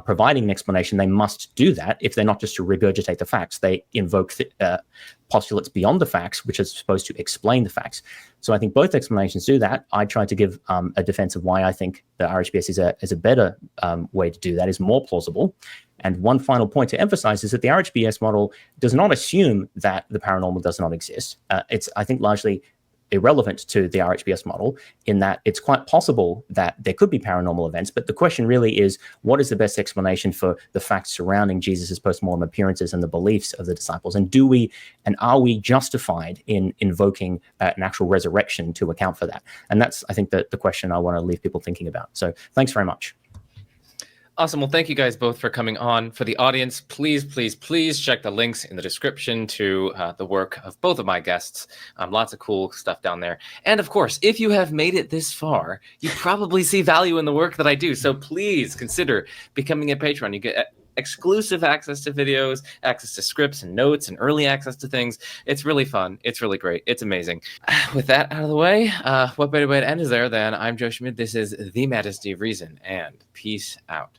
providing an explanation, they must do that. If they're not just to regurgitate the facts, they invoke postulates beyond the facts, which are supposed to explain the facts. So I think both explanations do that. I tried to give a defense of why I think the RHBS is a better way to do that, is more plausible. And one final point to emphasize is that the RHBS model does not assume that the paranormal does not exist. It's, I think, largely irrelevant to the RHBS model, in that it's quite possible that there could be paranormal events, but the question really is, what is the best explanation for the facts surrounding Jesus's post-mortem appearances and the beliefs of the disciples? And are we justified in invoking an actual resurrection to account for that? And that's, I think, the question I want to leave people thinking about. So thanks very much. Awesome. Well, thank you guys both for coming on. For the audience, please, please, please check the links in the description to the work of both of my guests. Lots of cool stuff down there. And of course, if you have made it this far, you probably see value in the work that I do. So please consider becoming a patron. You get exclusive access to videos, access to scripts and notes, and early access to things. It's really fun. It's really great. It's amazing. With that out of the way, what better way to end is there than I'm Joe Schmidt. This is The Majesty of Reason, and peace out.